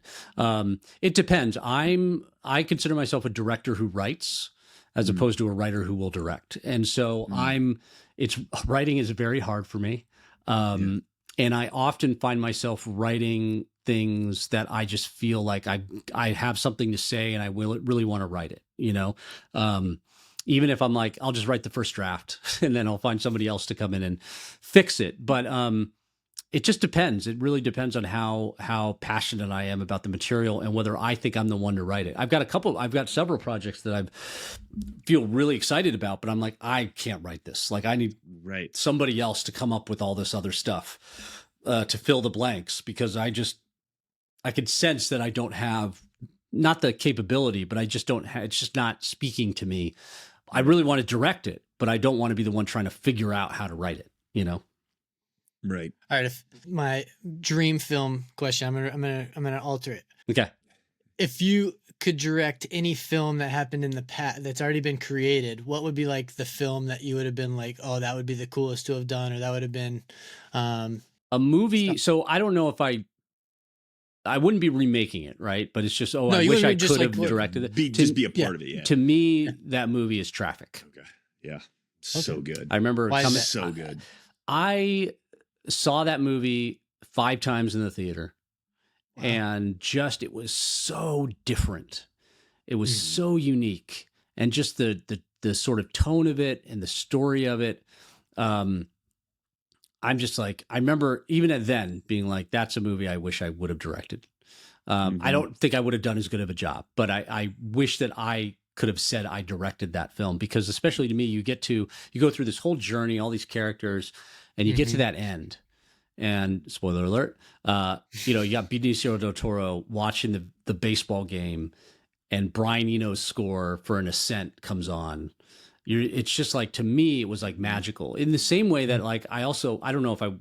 It depends. I consider myself a director who writes as opposed to a writer who will direct. And so writing is very hard for me. And I often find myself writing things that I just feel like I have something to say and I really want to write it, even if I'm like, I'll just write the first draft and then I'll find somebody else to come in and fix it. But it just depends. It really depends on how passionate I am about the material and whether I think I'm the one to write it. I've got several projects that I feel really excited about, but I'm like, I can't write this. Like I need somebody else to come up with all this other stuff to fill the blanks, because I could sense that I don't have, not the capability, but I just don't have, it's just not speaking to me. I really want to direct it, but I don't want to be the one trying to figure out how to write it, Right. All right. If my dream film question, I'm gonna alter it. Okay. If you could direct any film that happened in the past that's already been created, what would be like the film that you would have been like, oh, that would be the coolest to have done, or that would have been a movie? Stuff. So I don't know if I wouldn't be remaking it, right? But it's just, I wish I could have directed it. Just be a part of it, yeah. To me, that movie is Traffic. Okay. Yeah. So good. I remember so good. I saw that movie 5 times in the theater. Wow. And just, it was so different. It was so unique. And just the sort of tone of it and the story of it. I'm just like, I remember even at then being like, that's a movie I wish I would have directed. I don't think I would have done as good of a job, but I wish that I could have said I directed that film, because especially to me, you go through this whole journey, all these characters, and you get to that end. And spoiler alert, you got Benicio del Toro watching the baseball game, and Brian Eno's score for An Ascent comes on. It's just like, to me, it was like magical, in the same way that like, I don't know if I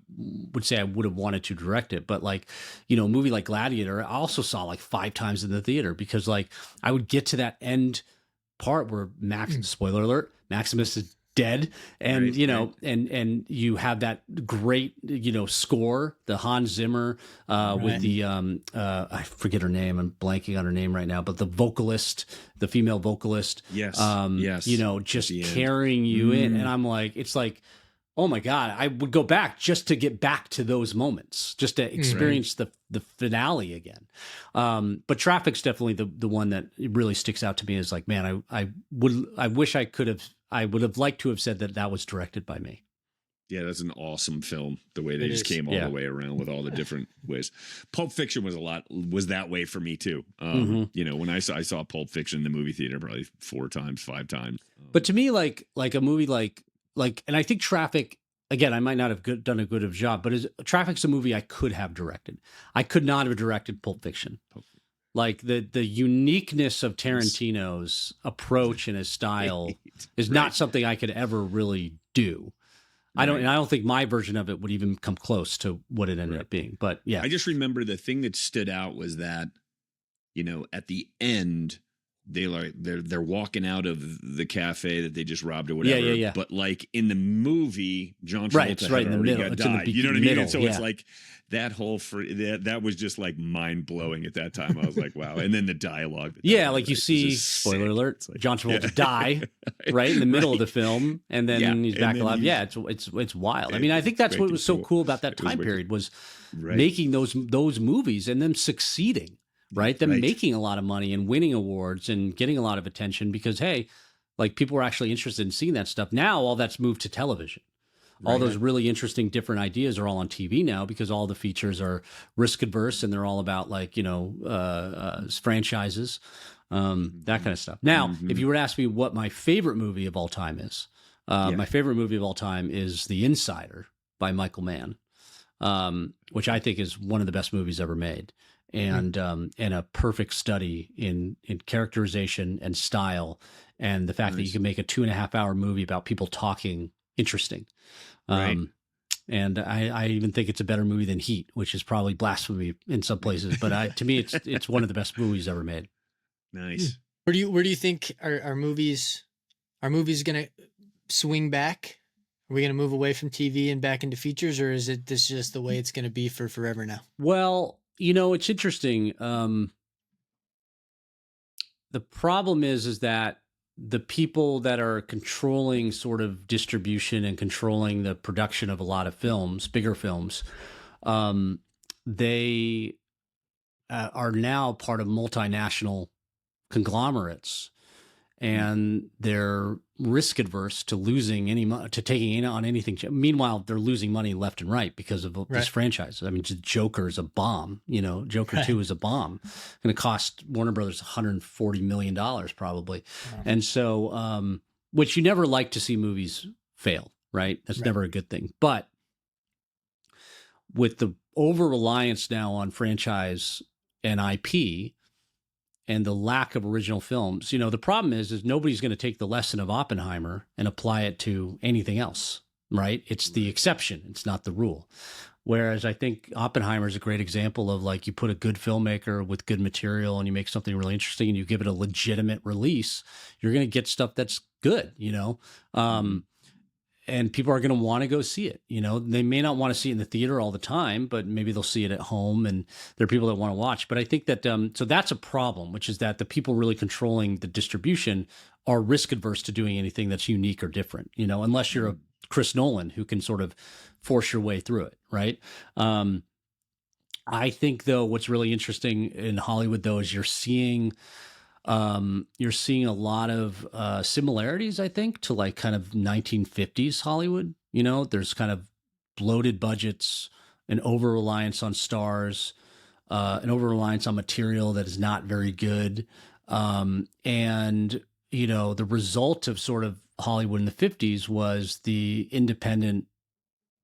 would say I would have wanted to direct it, but like, a movie like Gladiator, I also saw like 5 times in the theater, because like I would get to that end part where spoiler alert, Maximus is dead, and and you have that great score, the Hans Zimmer with the I forget her name, I'm blanking on her name right now, but the female vocalist, yes, just carrying you in, and I'm like, it's like, oh my God, I would go back just to get back to those moments, just to experience the finale again. But Traffic's definitely the one that really sticks out to me, is like, man, I wish I would have liked to have said that was directed by me. Yeah, that's an awesome film. The way they just came all the way around with all the different ways. Pulp Fiction was that way for me too. When I saw Pulp Fiction in the movie theater probably 4 times, 5 times. But to me, like a movie like, and I think Traffic, again, I might not have done a good of a job, but Traffic's a movie I could have directed. I could not have directed Pulp Fiction. Like the uniqueness of Tarantino's approach and his style is not something I could ever really do. I don't think my version of it would even come close to what it ended up being. But yeah, I just remember the thing that stood out was that, at the end, they're walking out of the cafe that they just robbed or whatever. Yeah. But like in the movie, John Travolta had already died. You know what I mean? So it's like that whole that was just like mind blowing at that time. I was like, wow. And then the dialogue. Like you see, spoiler alert, like, John Travolta die right in the middle of the film, and then he's back alive. It's wild. I mean, I think that's what was so cool about that time period, was making those movies and them succeeding. Right. Them making a lot of money and winning awards and getting a lot of attention, because, hey, like people were actually interested in seeing that stuff. Now all that's moved to television. All those really interesting different ideas are all on TV now, because all the features are risk adverse and they're all about like, franchises, that kind of stuff. Now, if you were to ask me what my favorite movie of all time is, my favorite movie of all time is The Insider by Michael Mann, which I think is one of the best movies ever made. And a perfect study in characterization and style, and the fact that you can make a 2.5-hour movie about people talking interesting. Right. And I even think it's a better movie than Heat, which is probably blasphemy in some places. But to me, it's one of the best movies ever made. Nice. Where do you think are movies gonna swing back? Are we gonna move away from TV and back into features, or is this just the way it's gonna be for forever now? Well, it's interesting. The problem is that the people that are controlling sort of distribution and controlling the production of a lot of films, bigger films, they are now part of multinational conglomerates, and they're risk adverse to losing to taking on anything. Meanwhile, they're losing money left and right because of this franchise. I mean, Joker is a bomb. Joker 2 is a bomb. Going to cost Warner Brothers $140 million probably. Wow. And so, which you never like to see movies fail, right? That's never a good thing. But with the over-reliance now on franchise and IP, and the lack of original films, the problem is nobody's going to take the lesson of Oppenheimer and apply it to anything else, right? It's the exception. It's not the rule. Whereas I think Oppenheimer is a great example of, like, you put a good filmmaker with good material and you make something really interesting and you give it a legitimate release, you're going to get stuff that's good, and people are going to want to go see it. They may not want to see it in the theater all the time, but maybe they'll see it at home, and there are people that want to watch. But I think that, so that's a problem, which is that the people really controlling the distribution are risk adverse to doing anything that's unique or different, unless you're a Chris Nolan who can sort of force your way through it. Right. I think, though, what's really interesting in Hollywood, though, is you're seeing a lot of similarities, I think, to like kind of 1950s Hollywood. There's kind of bloated budgets, an over-reliance on stars, an over-reliance on material that is not very good. And, the result of sort of Hollywood in the 50s was the independent,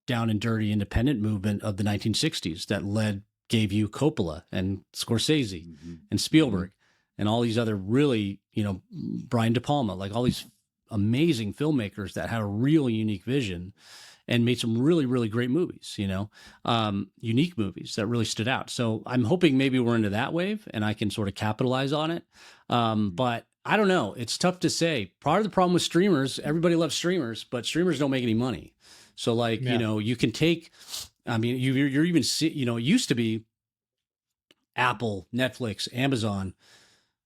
down and dirty independent movement of the 1960s that gave you Coppola and Scorsese and Spielberg. And all these other really, Brian De Palma, like all these amazing filmmakers that had a really unique vision and made some really, really great movies, unique movies that really stood out. So I'm hoping maybe we're into that wave and I can sort of capitalize on it. But I don't know. It's tough to say. Part of the problem with streamers, everybody loves streamers, but streamers don't make any money. So like, you can take, you're even, it used to be Apple, Netflix, Amazon,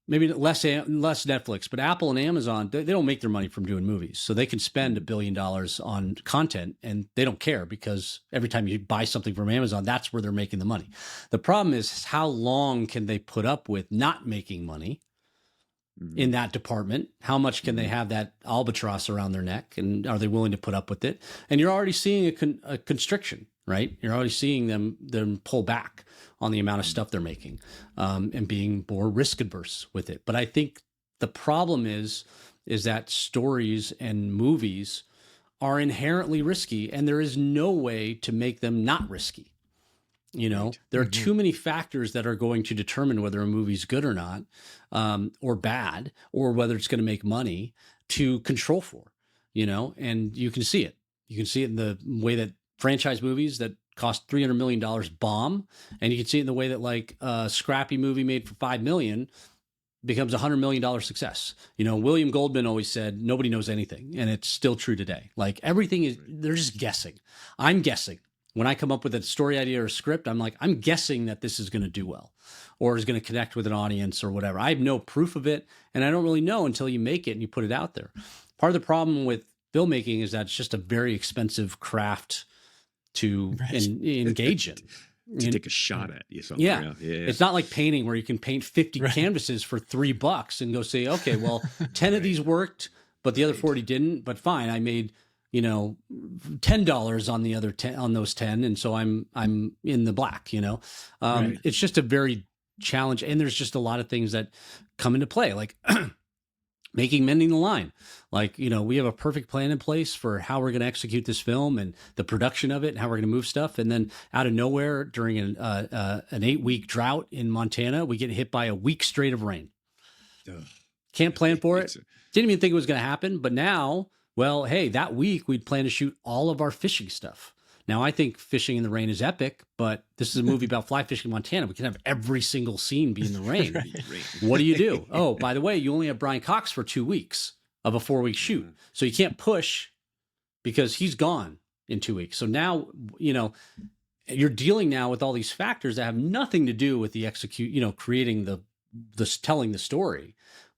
maybe less Netflix, but Apple and Amazon, they don't make their money from doing movies. So they can spend $1 billion on content and they don't care, because every time you buy something from Amazon, that's where they're making the money. The problem is, how long can they put up with not making money in that department? How much can they have that albatross around their neck? And are they willing to put up with it? And you're already seeing a constriction, right? You're already seeing them pull back on the amount of stuff they're making, and being more risk adverse with it. But I think the problem is that stories and movies are inherently risky, and there is no way to make them not risky. There are too many factors that are going to determine whether a movie's good or not, or bad, or whether it's going to make money to control for, and you can see it. You can see it in the way that franchise movies that cost $300 million bomb. And you can see it in the way that like a scrappy movie made for $5 million becomes $100 million success. William Goldman always said, nobody knows anything. And it's still true today. Like everything they're just guessing. I'm guessing. When I come up with a story idea or a script, I'm guessing that this is going to do well or is going to connect with an audience or whatever. I have no proof of it. And I don't really know until you make it and you put it out there. Part of the problem with filmmaking is that it's just a very expensive craft to engage in. To take a shot at you. Yeah. It's not like painting where you can paint 50 canvases for $3 and go say, okay, well, 10 of these worked, but the other 40 didn't. But fine, I made, $10 on the other 10, on those 10. And so I'm in the black, It's just a very challenge. And there's just a lot of things that come into play, like Mending the line. Like, we have a perfect plan in place for how we're going to execute this film and the production of it and how we're going to move stuff. And then out of nowhere, during an 8-week drought in Montana, we get hit by a week straight of rain. Can't plan for it. Didn't even think it was going to happen. But now, well, hey, that week we'd plan to shoot all of our fishing stuff. Now, I think Fishing in the Rain is epic, but this is a movie about fly fishing in Montana. We can have every single scene be in the rain. What do you do? Oh, by the way, you only have Brian Cox for 2 weeks of a 4-week shoot. So you can't push because he's gone in 2 weeks. So now, you're dealing now with all these factors that have nothing to do with the creating the telling the story,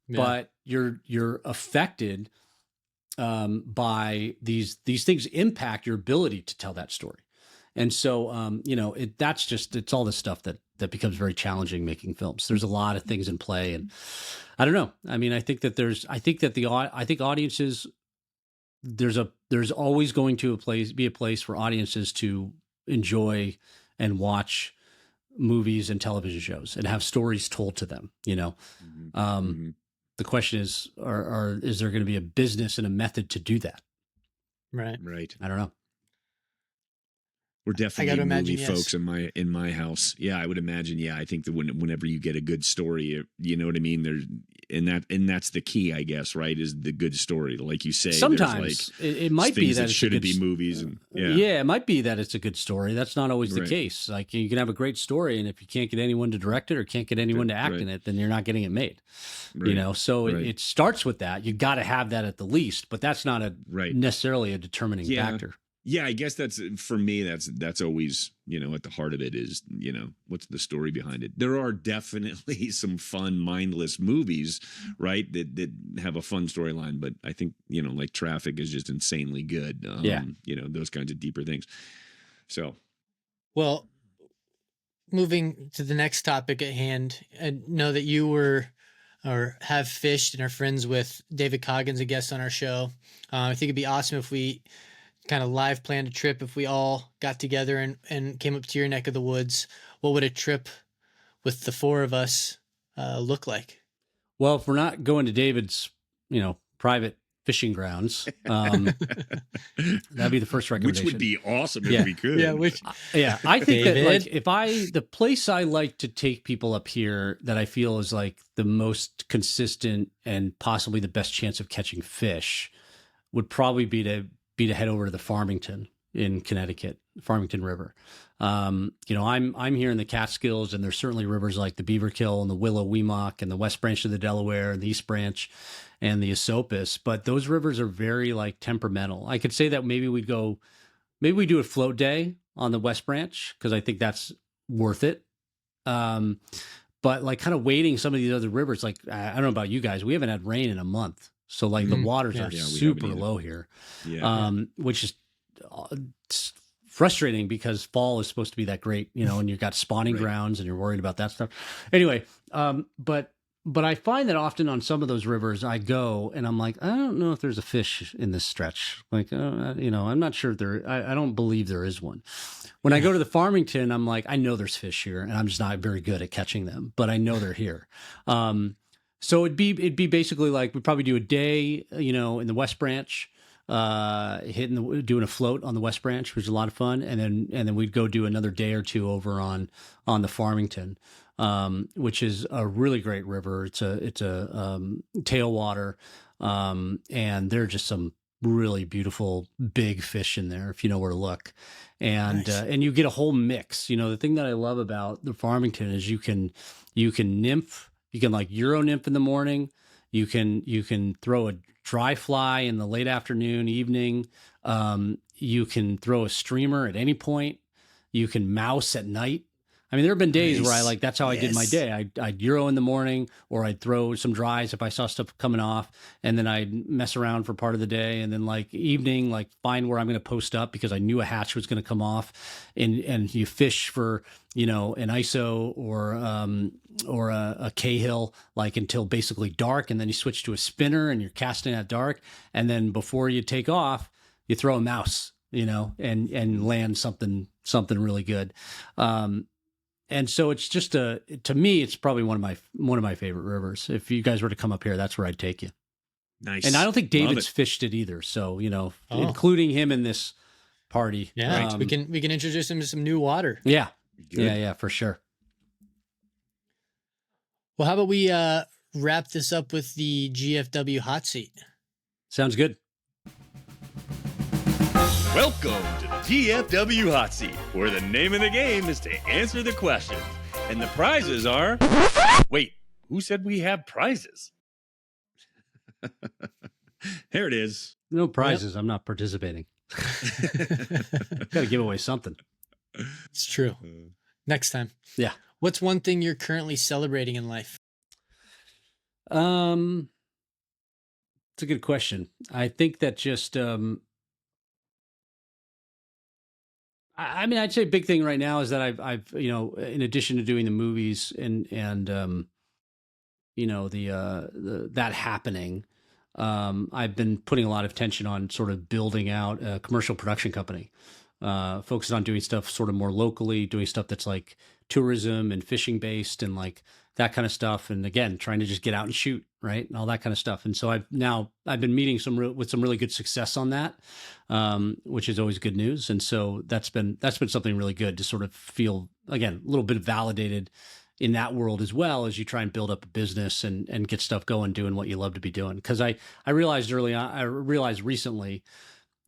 but you're affected by these things impact your ability to tell that story. And so, it's all this stuff that becomes very challenging making films. There's a lot of things in play, and I don't know. I mean, I think audiences, there's always going to be a place for audiences to enjoy and watch movies and television shows and have stories told to them, The question is, is there going to be a business and a method to do that? Right. I don't know. We're definitely movie folks in my house. Yeah, I would imagine. Yeah, I think that whenever you get a good story, you know what I mean. That's the key, I guess. Right, is the good story, like you say. Sometimes it might be that it shouldn't be movies, and it might be that it's a good story. That's not always the case. Like you can have a great story, and if you can't get anyone to direct it or can't get anyone to act in it, then you're not getting it made. Right. So it starts with that. You got to have that at the least, but that's not necessarily a determining factor. Yeah, I guess that's for me. That's always at the heart of it is what's the story behind it. There are definitely some fun, mindless movies, right? That have a fun storyline, but I think like Traffic is just insanely good. Those kinds of deeper things. So, well, moving to the next topic at hand, I know that you were or have fished and are friends with David Coggins, a guest on our show. I think it'd be awesome if we kind of live planned a trip. If we all got together and came up to your neck of the woods, what would a trip with the 4 of us look like? Well, if we're not going to David's, private fishing grounds, that'd be the first recommendation. Which would be awesome if we could. I think that the place I like to take people up here that I feel is like the most consistent and possibly the best chance of catching fish would probably be to head over to the Farmington in Connecticut, Farmington River. I'm here in the Catskills, and there's certainly rivers like the Beaverkill and the Willow Weemock and the West Branch of the Delaware and the East Branch and the Esopus, but those rivers are very temperamental. I could say that maybe we do a float day on the West Branch because I think that's worth it. But kind of wading some of these other rivers, I don't know about you guys, we haven't had rain in a month. So the waters are super low here, which is frustrating because fall is supposed to be that great, and you've got spawning grounds and you're worried about that stuff. Anyway, but I find that often on some of those rivers I go and I'm like, I don't know if there's a fish in this stretch. I'm not sure I don't believe there is one. When I go to the Farmington, I'm like, I know there's fish here and I'm just not very good at catching them, but I know they're here. So it'd be basically like we'd probably do a day, in the West Branch, doing a float on the West Branch, which is a lot of fun, and then we'd go do another day or two over on the Farmington, which is a really great river. It's a tailwater, and there are just some really beautiful big fish in there if you know where to look, and and you get a whole mix. The thing that I love about the Farmington is you can nymph. You can Euro nymph in the morning. You can throw a dry fly in the late afternoon, evening. You can throw a streamer at any point. You can mouse at night. I mean, there have been days where that's how I did my day. I'd Euro in the morning, or I'd throw some dries if I saw stuff coming off, and then I'd mess around for part of the day, and then evening, find where I'm going to post up because I knew a hatch was going to come off, and you fish for an ISO or a Cahill until basically dark, and then you switch to a spinner and you're casting at dark, and then before you take off, you throw a mouse, and land something really good. And so it's just to me, it's probably one of my favorite rivers. If you guys were to come up here, that's where I'd take you. Nice. And I don't think David's fished it either. So, including him in this party. Yeah. We can introduce him to some new water. Yeah. Good. Yeah, for sure. Well, how about we wrap this up with the GFW hot seat. Sounds good. Welcome to the GFW Hot Seat, where the name of the game is to answer the questions. And the prizes are... Wait, who said we have prizes? There it is. No prizes. Yep. I'm not participating. Got to give away something. It's true. Next time. Yeah. What's one thing you're currently celebrating in life? It's a good question. I think that just, I mean, I'd say a big thing right now is that I've, you know, in addition to doing the movies and you know, that happening, I've been putting a lot of attention on sort of building out a commercial production company, focusing on doing stuff sort of more locally, doing stuff that's like tourism and fishing based and like that kind of stuff. And again, trying to just get out and shoot, right? And all that kind of stuff. And so I've been meeting with some really good success on that, which is always good news. And so that's been something really good to sort of feel, again, a little bit validated in that world as well as you try and build up a business and get stuff going, doing what you love to be doing. Cause I realized recently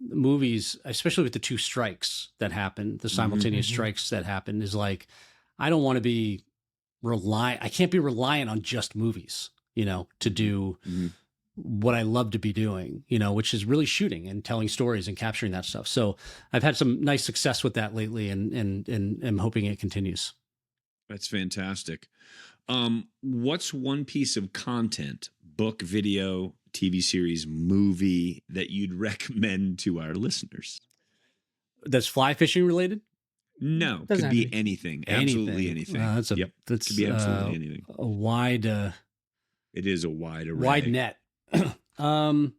movies, especially with the two strikes that happened, the simultaneous strikes that happened, is like, I don't want to be I can't be reliant on just movies, you know, to do what I love to be doing, you know, which is really shooting and telling stories and capturing that stuff. So I've had some nice success with that lately and I'm hoping it continues. That's fantastic. What's one piece of content, book, video, TV series, movie that you'd recommend to our listeners? That's fly fishing related? No, could be anything. Absolutely anything. That's could be absolutely anything. A wide. It is a wide array. Wide net. Well,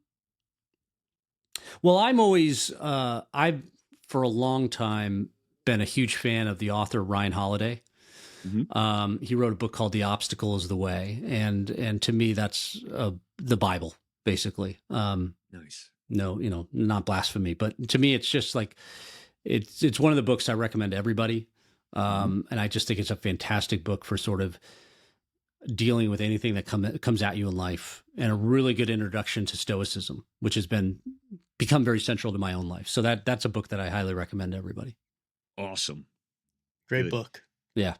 I'm always. I've for a long time been a huge fan of the author Ryan Holiday. He wrote a book called The Obstacle is the Way, and to me that's the Bible basically. Nice. No, you know, not blasphemy, but to me it's just like. It's one of the books I recommend to everybody. And I just think it's a fantastic book for sort of dealing with anything that comes at you in life, and a really good introduction to Stoicism, which has become very central to my own life. So that's a book that I highly recommend to everybody. Awesome. Great book. Yeah.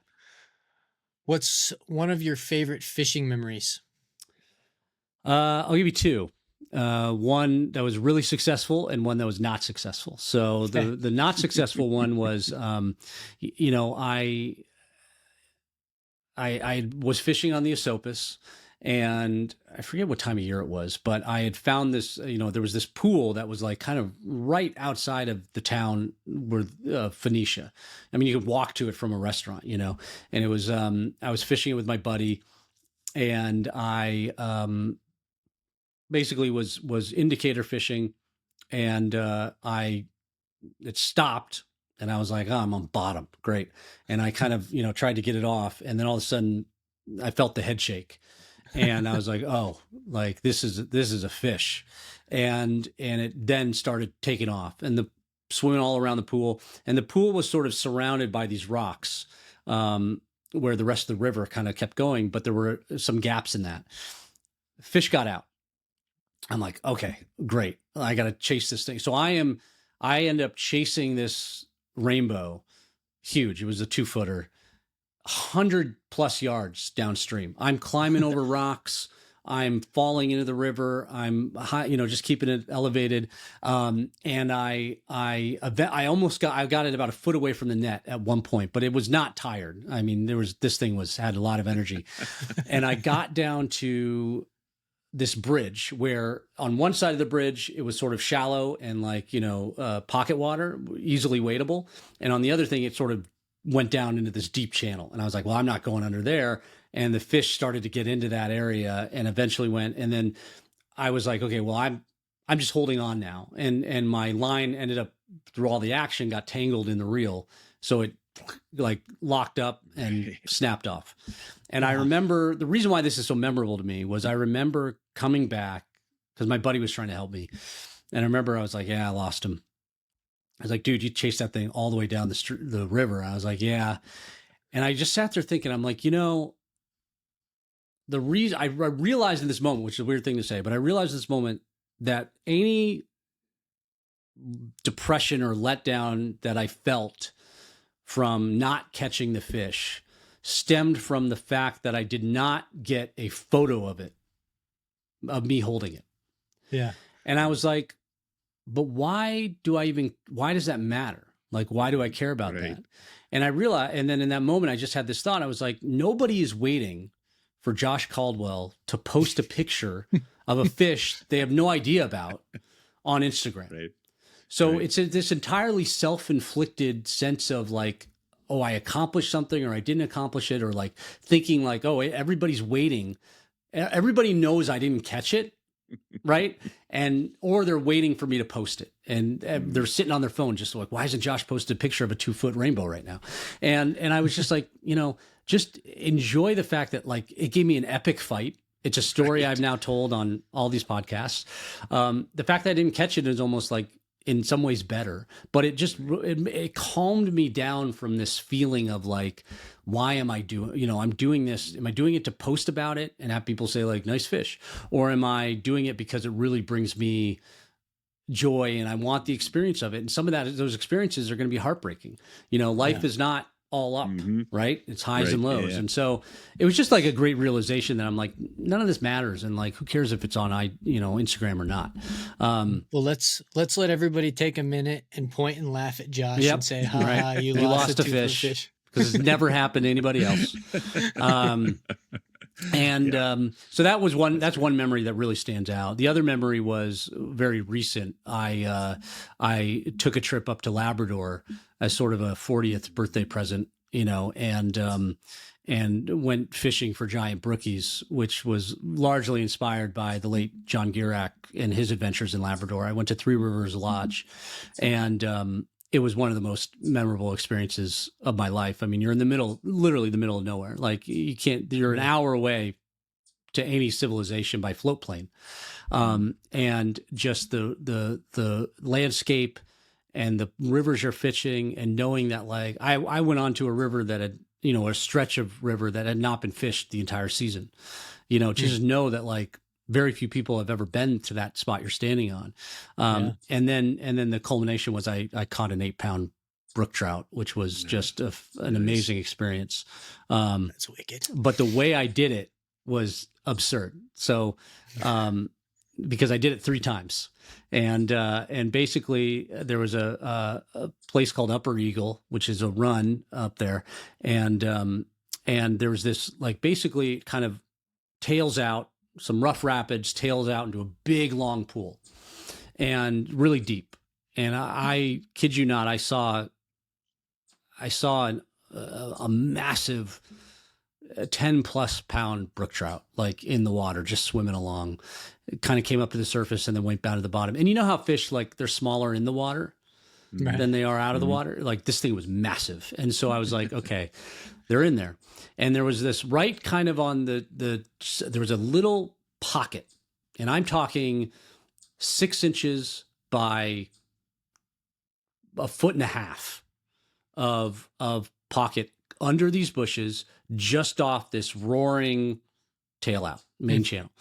What's one of your favorite fishing memories? I'll give you two. One that was really successful and one that was not successful. So the not successful one was, you know, I was fishing on the Esopus, and I forget what time of year it was, but I had found this, you know, there was this pool that was like kind of right outside of the town where Phoenicia. I mean, you could walk to it from a restaurant, you know, and it was, I was fishing it with my buddy, and I, basically was indicator fishing, and it stopped, and I was like, oh, I'm on bottom. Great. And I kind of, you know, tried to get it off, and then all of a sudden I felt the head shake, and I was like, oh, like this is a fish. And it then started taking off, and swimming all around the pool, and the pool was sort of surrounded by these rocks, where the rest of the river kind of kept going, but there were some gaps in that. Fish got out. I'm like, okay, great. I got to chase this thing. So I end up chasing this rainbow, huge. It was a 2-footer, 100+ yards downstream. I'm climbing over rocks. I'm falling into the river. I'm high, you know, just keeping it elevated. And I got it about a foot away from the net at one point, but it was not tired. I mean, this thing had a lot of energy. And I got down to this bridge where on one side of the bridge, it was sort of shallow and like, you know, pocket water, easily wadable. And on the other thing, it sort of went down into this deep channel. And I was like, well, I'm not going under there. And the fish started to get into that area and eventually went. And then I was like, okay, well, I'm just holding on now. And my line ended up, through all the action, got tangled in the reel. So it like locked up and snapped off. And I remember the reason why this is so memorable to me was I remember coming back because my buddy was trying to help me. And I remember I was like, yeah, I lost him. I was like, dude, you chased that thing all the way down the river. I was like, yeah. And I just sat there thinking, I'm like, you know, the reason I realized in this moment, which is a weird thing to say, but I realized in this moment that any depression or letdown that I felt from not catching the fish stemmed from the fact that I did not get a photo of it, of me holding it. Yeah. And I was like, but why does that matter? Like, why do I care about that? And I realized, and then in that moment, I just had this thought. I was like, nobody is waiting for Josh Caldwell to post a picture of a fish they have no idea about on Instagram. Right. So it's this entirely self-inflicted sense of like, oh, I accomplished something or I didn't accomplish it, or like thinking like, oh, everybody's waiting. Everybody knows I didn't catch it. Right. Or they're waiting for me to post it, and they're sitting on their phone just like, why hasn't Josh posted a picture of a 2-foot rainbow right now? And I was just like, just enjoy the fact that like it gave me an epic fight. It's a story I've now told on all these podcasts. The fact that I didn't catch it is almost like in some ways better, but it calmed me down from this feeling of like, why am I doing, I'm doing this. Am I doing it to post about it and have people say like, nice fish? Or am I doing it because it really brings me joy and I want the experience of it? And some of those experiences are going to be heartbreaking. Life is not all up, right? It's highs and lows. Yeah. And so it was just like a great realization that I'm like, none of this matters. And like, who cares if it's on, Instagram or not? Well, let's let everybody take a minute and point and laugh at Josh and say, ha, you lost a fish. Because it's never happened to anybody else. So that's one memory that really stands out. The other memory was very recent. I took a trip up to Labrador as sort of a 40th birthday present, and went fishing for giant brookies, which was largely inspired by the late John Girac and his adventures in Labrador. I went to Three Rivers Lodge, and it was one of the most memorable experiences of my life. I mean, you're in literally the middle of nowhere. Like you're an hour away to any civilization by float plane. And just the landscape and the rivers you're fishing, and knowing that like, I went onto a river that had, a stretch of river that had not been fished the entire season, just know that like, very few people have ever been to that spot you're standing on. And then the culmination was I caught an 8-pound brook trout, which was just an amazing experience. That's wicked. But the way I did it was absurd. So, because I did it 3 times, and basically there was a place called Upper Eagle, which is a run up there. And there was this like basically kind of tails out, some rough rapids, tails out into a big long pool, and really deep. And I kid you not, I saw a massive 10+ pound brook trout like in the water, just swimming along. It kind of came up to the surface and then went down to the bottom. And you know how fish, like they're smaller in the water than they are out of the water? Like this thing was massive. And so I was like, okay, they're in there. And there was this right kind of on there was a little pocket, and I'm talking 6 inches by 1.5 feet of pocket under these bushes, just off this roaring tail out main channel.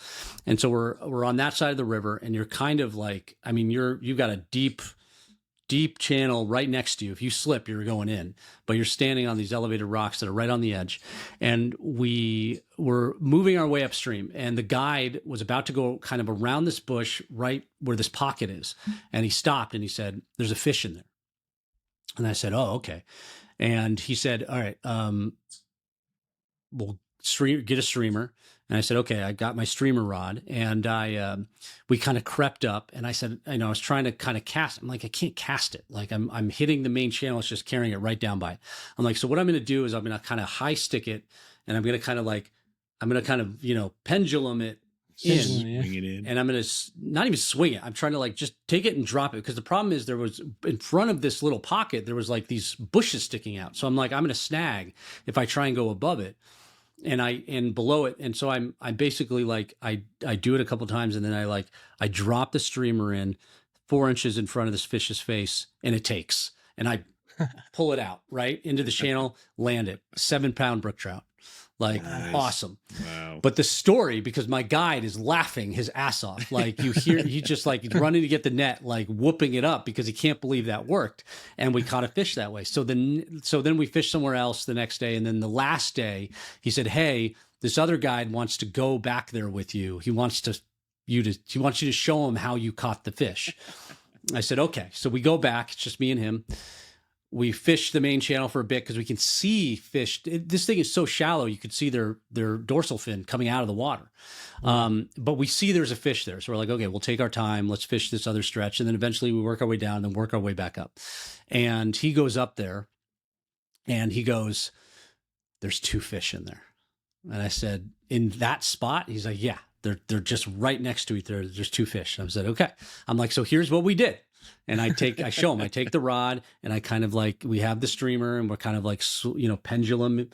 And so we're on that side of the river, and you're kind of like, I mean, you've got a deep channel right next to you. If you slip, you're going in, but you're standing on these elevated rocks that are right on the edge. And we were moving our way upstream, and the guide was about to go kind of around this bush right where this pocket is. And he stopped and he said, there's a fish in there. And I said, oh, okay. And he said, all right, we'll get a streamer. And I said, okay, I got my streamer rod, and we kind of crept up, and I said, I was trying to kind of cast. I'm like, I can't cast it. Like I'm hitting the main channel. It's just carrying it right down by it. I'm like, so what I'm going to do is I'm going to kind of high stick it, and I'm going to kind of pendulum it Swing it in. and I'm going to not even swing it. I'm trying to like just take it and drop it, because the problem is there was in front of this little pocket, there was like these bushes sticking out. So I'm like, I'm going to snag if I try and go above it. And below it. And so I'm basically like, I do it a couple times, and then I drop the streamer in 4 inches in front of this fish's face, and it takes, and I pull it out right into the channel, land it, 7-pound brook trout. Like, Nice. awesome. Wow. But the story, because my guide is laughing his ass off, like you hear, he just like he's running to get the net, like whooping it up because he can't believe that worked. And we caught a fish that way. So then we fished somewhere else the next day. And then the last day he said, hey, this other guide wants to go back there with you. He wants you to show him how you caught the fish. I said, okay. So we go back. It's just me and him. We fish the main channel for a bit because we can see fish. This thing is so shallow, you could see their dorsal fin coming out of the water. But we see there's a fish there. So we're like, okay, we'll take our time. Let's fish this other stretch. And then eventually we work our way down and then work our way back up. And he goes up there and he goes, there's 2 fish in there. And I said, in that spot? He's like, yeah, they're just right next to each other. There's 2 fish. And I said, okay. I'm like, so here's what we did. And I show him, I take the rod and I kind of like, we have the streamer and we're kind of like, pendulum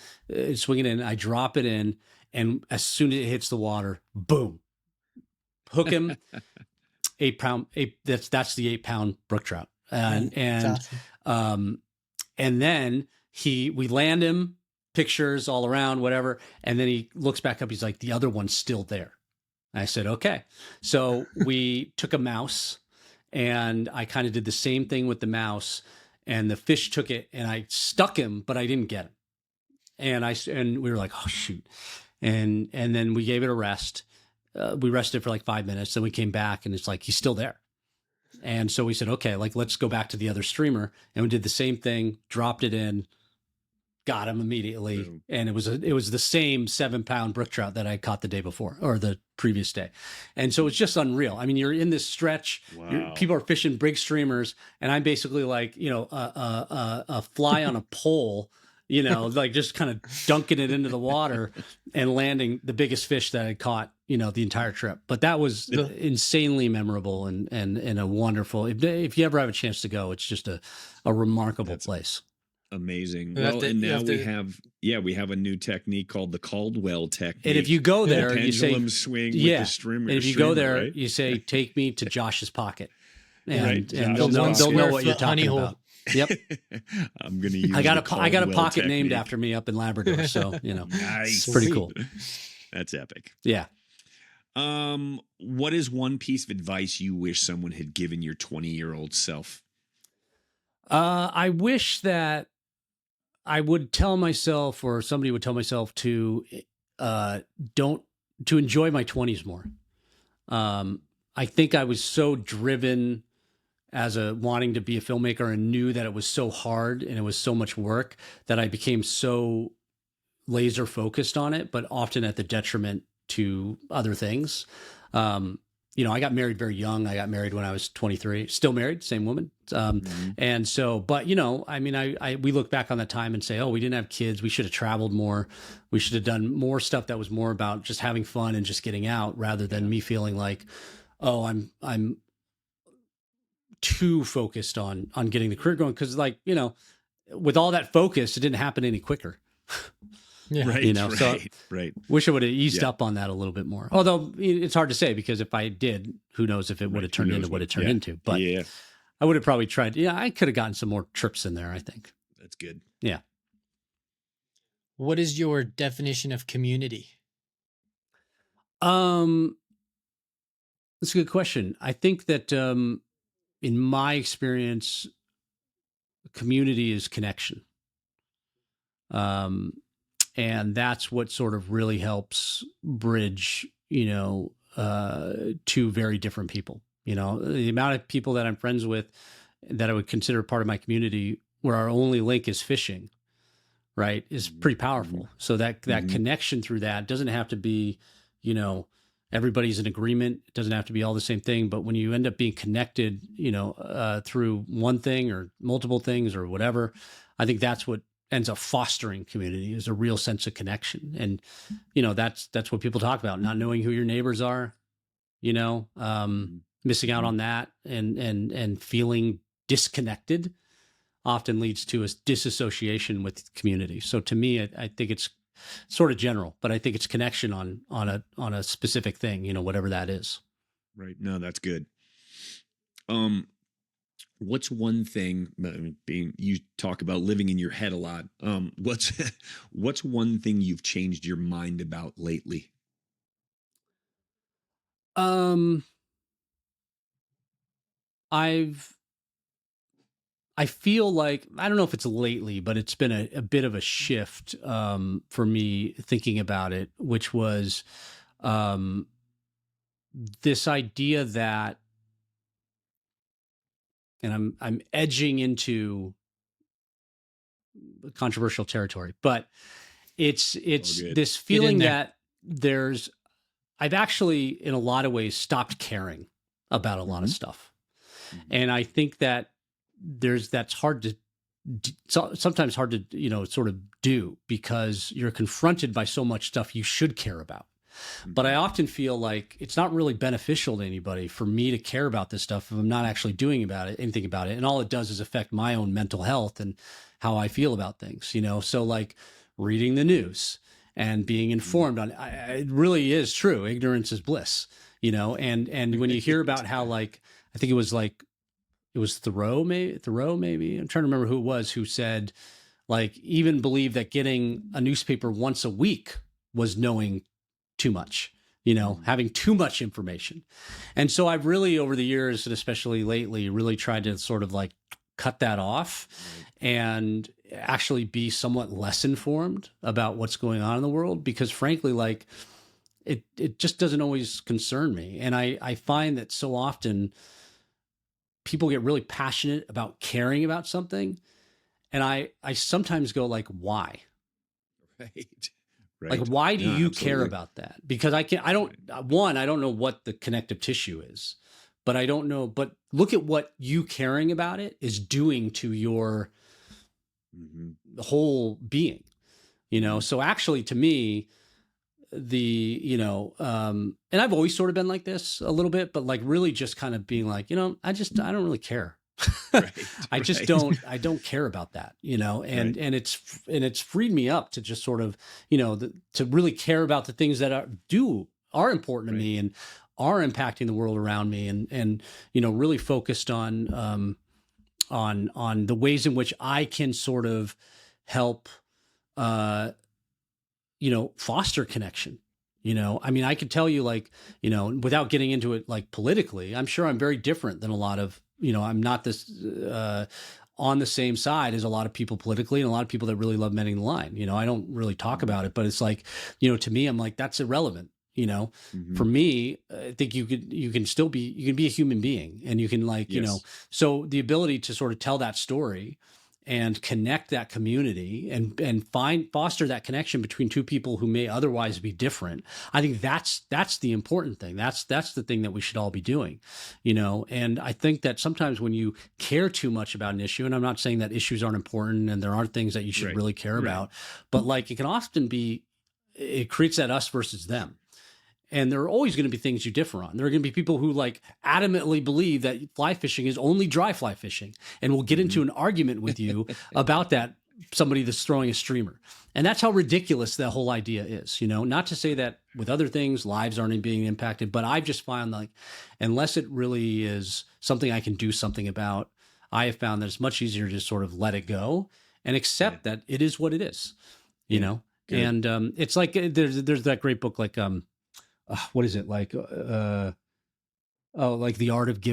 swinging in. I drop it in. And as soon as it hits the water, boom, hook him, 8 pound, that's the 8-pound brook trout. And awesome. And then we land him, pictures all around, whatever. And then he looks back up. He's like, the other one's still there. I said, okay. So we took a mouse and I kind of did the same thing with the mouse, and the fish took it and I stuck him, but I didn't get him. And we were like, oh shoot. And then we gave it a rest. We rested for like 5 minutes. Then we came back and it's like, he's still there. And so we said, okay, like, let's go back to the other streamer. And we did the same thing, dropped it in, got him immediately. Boom. And it was the same 7-pound brook trout that I caught the day before or the previous day. And so it's just unreal. I mean, you're in this stretch, Wow. people are fishing big streamers, and I'm basically like, a fly on a pole, like just kind of dunking it into the water and landing the biggest fish that I caught, the entire trip. But that was insanely memorable and a wonderful, if you ever have a chance to go, it's just a remarkable place. Amazing. We have Well, to- and you now have we have a new technique called the Caldwell technique. And if you go The there, you say, pendulum swing with yeah. the streamer. And if you go there, right? you say, take me to Josh's pocket. And, Right, and Josh's they'll know pocket. what you're talking Honey hole. about. Yep. I'm going to use I got a Caldwell pocket named technique. after me up in Labrador. So, Nice. it's pretty cool. That's epic. Yeah. What is one piece of advice you wish someone had given your 20-year-old self? I wish that I would tell myself, or somebody would tell myself to enjoy my 20s more. I think I was so driven as wanting to be a filmmaker and knew that it was so hard and it was so much work that I became so laser focused on it, but often at the detriment to other things. I got married very young. I got married when I was 23, still married, same woman. And so, but we look back on that time and say, oh, we didn't have kids. We should have traveled more. We should have done more stuff that was more about just having fun and just getting out, rather than me feeling like, oh, I'm too focused on getting the career going. Cause with all that focus, it didn't happen any quicker. Yeah. Right. So right. wish I would have eased Yeah. up on that a little bit more. Although it's hard to say, because if I did, who knows if it would have turned into what it turned into. But yeah, I would have probably tried. Yeah, I could have gotten some more trips in there, I think. that's good. Yeah. What is your definition of community? That's a good question. I think that in my experience, community is connection. And that's what sort of really helps bridge, two very different people. The amount of people that I'm friends with that I would consider part of my community, where our only link is fishing, right, is pretty powerful. So that connection through that doesn't have to be, everybody's in agreement. It doesn't have to be all the same thing. But when you end up being connected, through one thing or multiple things or whatever, I think that's what ends up fostering community, is a real sense of connection. And, that's what people talk about, not knowing who your neighbors are, missing out on that and feeling disconnected often leads to a disassociation with community. So to me, I think it's sort of general, but I think it's connection on a specific thing, whatever that is. Right. No, that's good. What's one thing, being you talk about living in your head a lot. What's what's one thing you've changed your mind about lately? Um, I've I feel like I don't know if it's lately, but it's been a bit of a shift for me thinking about it, which was um, this idea that, and I'm edging into controversial territory, but it's good. this Get in feeling there. that I've actually in a lot of ways stopped caring about a lot of Mhm. stuff, Mhm. and I think that that's hard to sometimes hard to sort of do because you're confronted by so much stuff you should care about. But I often feel like it's not really beneficial to anybody for me to care about this stuff if I'm not actually doing anything about it. And all it does is affect my own mental health and how I feel about things, So like reading the news and being informed on it really is true. Ignorance is bliss, and when you hear about how like, I think it was Thoreau, maybe. I'm trying to remember who it was who said like even believed that getting a newspaper once a week was knowing too much, having too much information. And so I've really over the years, and especially lately, really tried to sort of like cut that off and actually be somewhat less informed about what's going on in the world, because frankly, like it just doesn't always concern me. And I find that so often people get really passionate about caring about something. And I sometimes go like, why? Right. Like, Right. why do No, you care absolutely. about that? Because I don't, one, I don't know what the connective tissue is, but I don't know, but look at what you caring about it is doing to your Mhm. whole being, So actually to me, and I've always sort of been like this a little bit, but like really just kind of being like, I don't really care. Right. I don't care about that, and Right. it's freed me up to just sort of, to really care about the things that are important to Right. me and are impacting the world around me, and really focused on the ways in which I can sort of help, foster connection. I mean, I could tell you like, without getting into it like politically, I'm sure I'm very different than a lot of, I'm not this on the same side as a lot of people politically and a lot of people that really love Mending the Line. I don't really talk about it, but it's like, to me, I'm like, that's irrelevant. For Mhm. me, I think you can be a human being, and you can like, Yes. so the ability to sort of tell that story and connect that community and foster that connection between two people who may otherwise be different. I think that's the important thing. That's the thing that we should all be doing, and I think that sometimes when you care too much about an issue, and I'm not saying that issues aren't important and there aren't things that you should Right. really care Right. about, but like it can often be, it creates that us versus them. And there are always going to be things you differ on. There are going to be people who like adamantly believe that fly fishing is only dry fly fishing and will get into an argument with you about that, somebody that's throwing a streamer. And that's how ridiculous that whole idea is, not to say that with other things, lives aren't being impacted, but I've just found like, unless it really is something I can do something about, I have found that it's much easier to sort of let it go and accept that it is what it is, Good. and it's like, there's that great book, like, what is it like? Oh, like the art of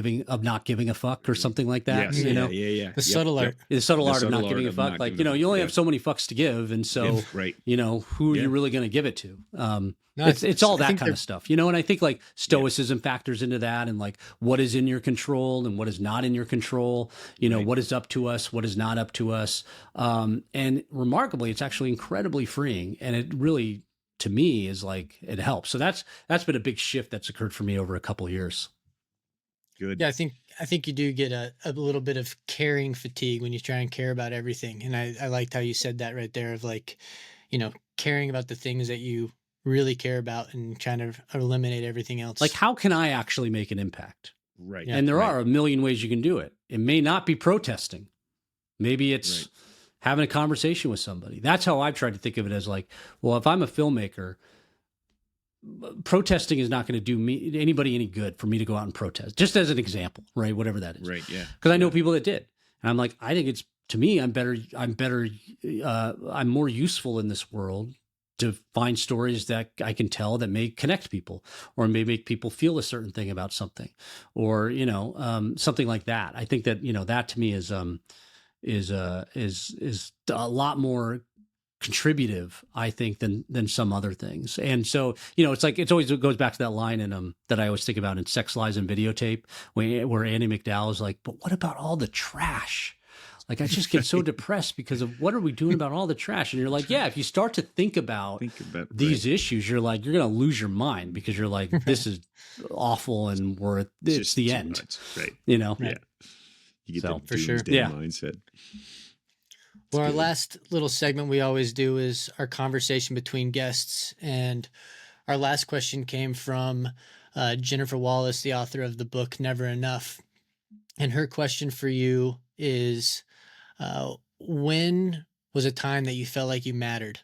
not giving a fuck or something like that. Yes. Yeah. Yeah. The subtle art. The subtle The art of subtle not giving a art of fuck. not Like, giving a fuck. you only Yeah. have so many fucks to give. And so, Right. who are Yeah. you really going to give it to? No, It's all I that think kind of stuff, and I think like stoicism factors into that, and like what is in your control and what is not in your control, Right. what is up to us, what is not up to us. And remarkably, it's actually incredibly freeing. And it really, to me, is like, it helps. So that's been a big shift that's occurred for me over a couple of years. Good. Yeah, I think you do get a little bit of caring fatigue when you try and care about everything. And I liked how you said that right there of like, caring about the things that you really care about and trying to eliminate everything else. Like, how can I actually make an impact? Right. Yeah. And there Right. are a million ways you can do it. It may not be protesting. Maybe it's Right. having a conversation with somebody. That's how I've tried to think of it, as like, well, if I'm a filmmaker, protesting is not going to do anybody any good for me to go out and protest, just as an example, right? Whatever that is. Right. Yeah. Because I know people that did. And I'm like, I think it's, to me, I'm more useful in this world to find stories that I can tell that may connect people or may make people feel a certain thing about something, or, something like that. I think that, that to me is a lot more contributive, I think, than some other things. And so, it always goes back to that line in that I always think about in Sex, Lies, and Videotape, where Andy McDowell is like, but what about all the trash? Like, I just get so depressed because of what are we doing about all the trash? And you're like, yeah, if you start to think about these issues, you're like, you're going to lose your mind, because you're like, this is awful, and it's the end. Much. Right. Yeah. You get So, the for sure. mindset. Well, our last little segment we always do is our conversation between guests. And our last question came from Jennifer Wallace, the author of the book Never Enough. And her question for you is, when was a time that you felt like you mattered?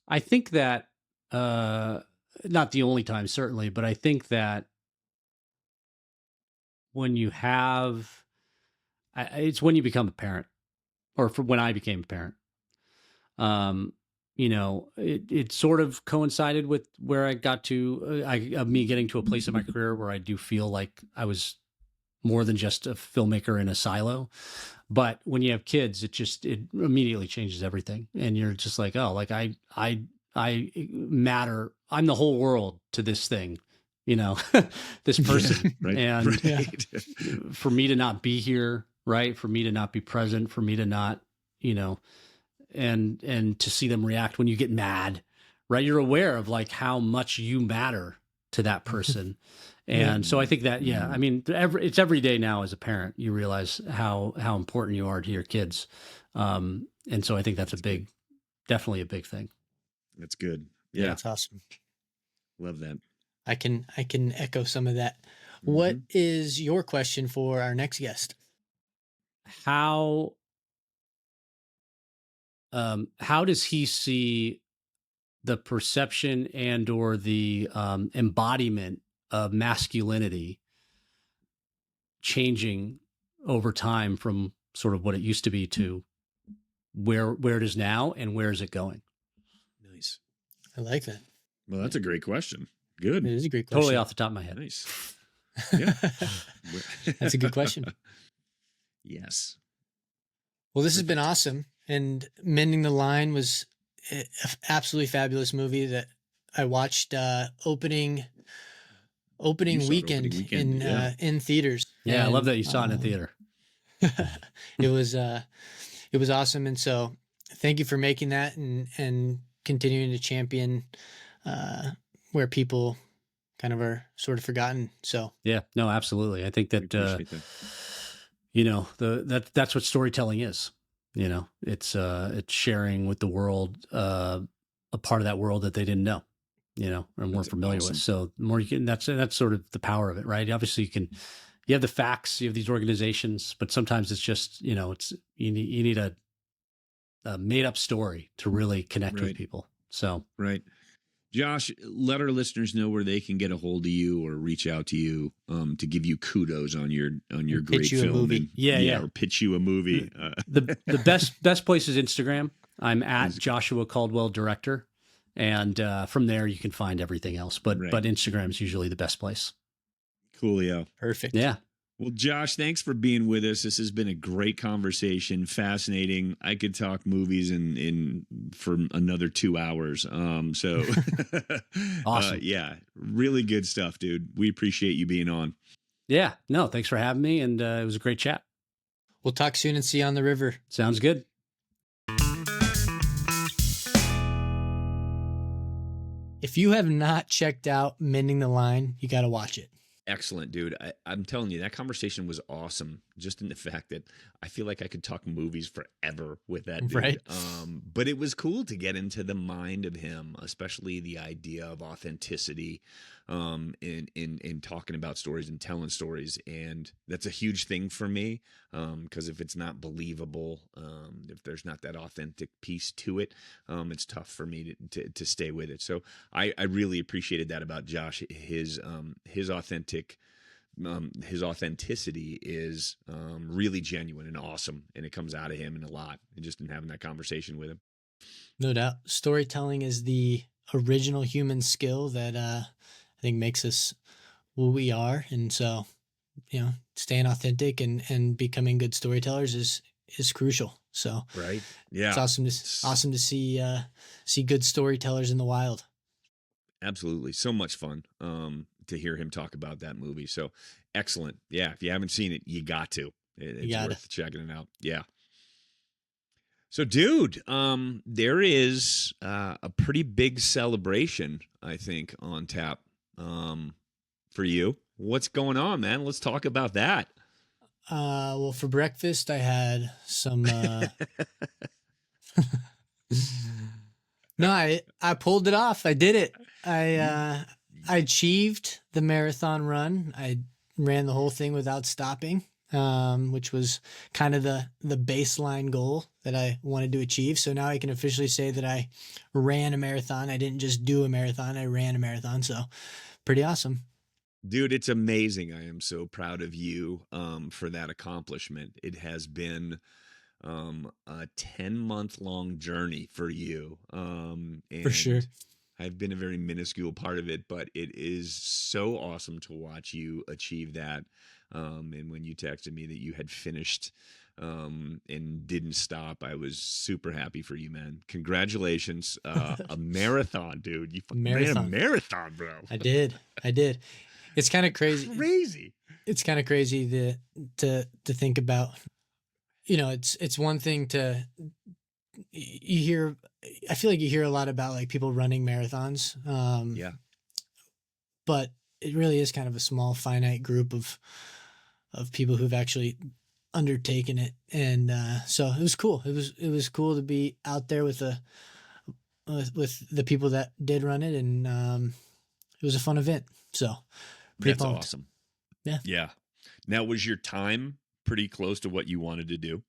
I think that, not the only time, certainly, but I think that when you it's when you become a parent, or when I became a parent. It sort of coincided with where I got to, me getting to a place in my career where I do feel like I was more than just a filmmaker in a silo. But when you have kids, it immediately changes everything. And you're just like, oh, like I matter. I'm the whole world to this thing, this person. Right. And Right. for me to not be here, right? For me to not be present, for me to not, and to see them react when you get mad, right? You're aware of like how much you matter to that person. And so I think that, I mean, it's every day now as a parent, you realize how important you are to your kids. And so I think that's definitely a big thing. That's good. Yeah. That's awesome. Love that. I can echo some of that. What is your question for our next guest? How does he see the perception and or the embodiment of masculinity changing over time from sort of what it used to be to where it is now, and where is it going? Nice. I like that. Well, that's a great question. Good. It is a great question. Totally off the top of my head. Nice. Yeah. That's a good question. Yes. Well, this has been awesome. And Mending the Line was an absolutely fabulous movie that I watched opening weekend in theaters. Yeah, I love that you saw it in a theater. It was awesome. And so thank you for making that and continuing to champion where people kind of are sort of forgotten. So yeah, no, absolutely. I think that, that's what storytelling is. It's sharing with the world a part of that world that they didn't know, and weren't familiar with. So the more you can, that's sort of the power of it, right? Obviously you have the facts, you have these organizations, but sometimes it's just, you need a made up story to really connect with people. So, right. Josh, let our listeners know where they can get a hold of you or reach out to you to give you kudos on your great film. Or pitch you a movie. The best place is Instagram. I'm at Joshua Caldwell Director, and from there you can find everything else. But Instagram is usually the best place. Coolio. Perfect. Yeah. Well, Josh, thanks for being with us. This has been a great conversation, fascinating. I could talk movies for another 2 hours. So awesome. Yeah, really good stuff, dude. We appreciate you being on. Yeah, no, thanks for having me. And it was a great chat. We'll talk soon and see you on the river. Sounds good. If you have not checked out Mending the Line, you got to watch it. Excellent, dude. I'm telling you, that conversation was awesome. just in the fact that I feel like I could talk movies forever with that dude. Right. But it was cool to get into the mind of him, especially the idea of authenticity, in talking about stories and telling stories. And that's a huge thing for me. Because if it's not believable, if there's not that authentic piece to it, it's tough for me to stay with it. So I really appreciated that about Josh. His authenticity is really genuine and awesome, and it comes out of him in a lot. And just in having that conversation with him, No doubt. Storytelling is the original human skill that I think makes us who we are. And so, staying authentic and becoming good storytellers is crucial. So right? Yeah, it's awesome to see good storytellers in the wild. Absolutely, so much fun to hear him talk about that movie. So excellent. Yeah, if you haven't seen it, you got to. It's worth checking it out. Yeah. So, dude, there is a pretty big celebration, I think, on tap for you. What's going on, man? Let's talk about that. Well, for breakfast, I had some. No, I pulled it off. I did it. I achieved the marathon run. I ran the whole thing without stopping, which was kind of the baseline goal that I wanted to achieve. So now I can officially say that I ran a marathon. I didn't just do a marathon. I ran a marathon. So pretty awesome. Dude, it's amazing. I am so proud of you for that accomplishment. It has been a 10-month-long journey for you. And for sure. I've been a very minuscule part of it, but it is so awesome to watch you achieve that. And when you texted me that you had finished and didn't stop, I was super happy for you, man. Congratulations. A marathon, dude. You ran a marathon, bro. I did. It's kind of crazy. It's kind of crazy to think about. It's one thing to I feel like you hear a lot about like people running marathons. Yeah. But it really is kind of a small finite group of people who've actually undertaken it. And so it was cool. It was cool to be out there with the people that did run it, and it was a fun event. So pretty That's pumped. awesome. Yeah. Yeah. Now, was your time pretty close to what you wanted to do?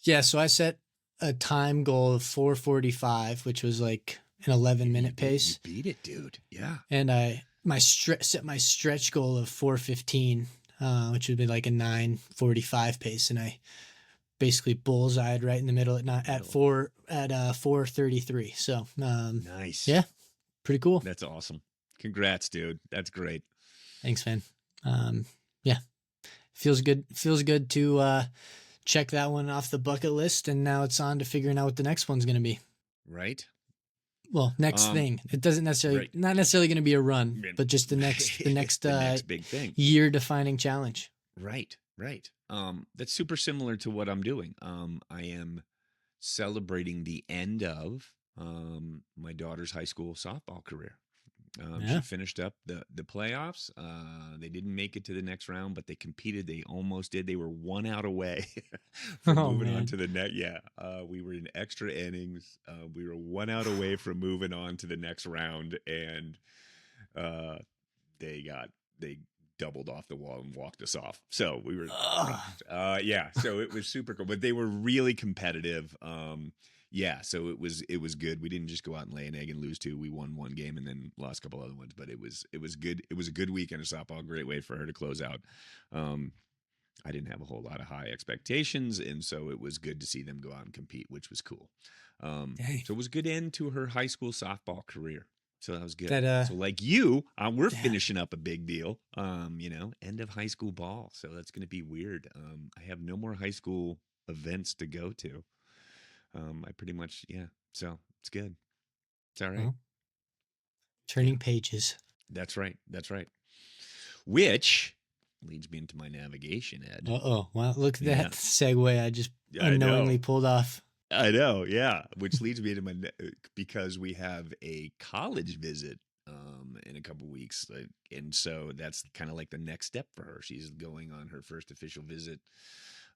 Yeah. So I set a time goal of 4:45, which was like an 11-minute pace. You beat it, dude. Yeah. And I set my stretch goal of 4:15, which would be like a 9:45 pace, and I basically bullseyed right in the middle at 4:33. So nice. Yeah, pretty cool. That's awesome. Congrats, dude. That's great. Thanks, man. Yeah, feels good. Feels good to check that one off the bucket list, and now it's on to figuring out what the next one's going to be. Right. Well, next thing. It doesn't necessarily not necessarily going to be a run, but just the next the next big thing. Year defining challenge. Right. That's super similar to what I'm doing. I am celebrating the end of my daughter's high school softball career. She finished up the playoffs. They didn't make it to the next round, but they competed. They almost did. They were 1 out away from moving on to the net. Yeah, we were in extra innings. We were 1 out away from moving on to the next round, and they doubled off the wall and walked us off. So we were, yeah. So it was super cool, but they were really competitive. Yeah, so it was good. We didn't just go out and lay an egg and lose two. We won one game and then lost a couple other ones, but it was good. It was a good weekend of softball. Great way for her to close out. I didn't have a whole lot of high expectations, and so it was good to see them go out and compete, which was cool. So it was a good end to her high school softball career. So that was good. So like you, we're finishing up a big deal. End of high school ball. So that's going to be weird. I have no more high school events to go to. I pretty much, so it's good. It's all right. Well, turning pages. That's right. Which leads me into my navigation, Ed. Wow, look at that segue I just unknowingly pulled off. I know, yeah. Which leads me into because we have a college visit in a couple weeks. And so that's kind of like the next step for her. She's going on her first official visit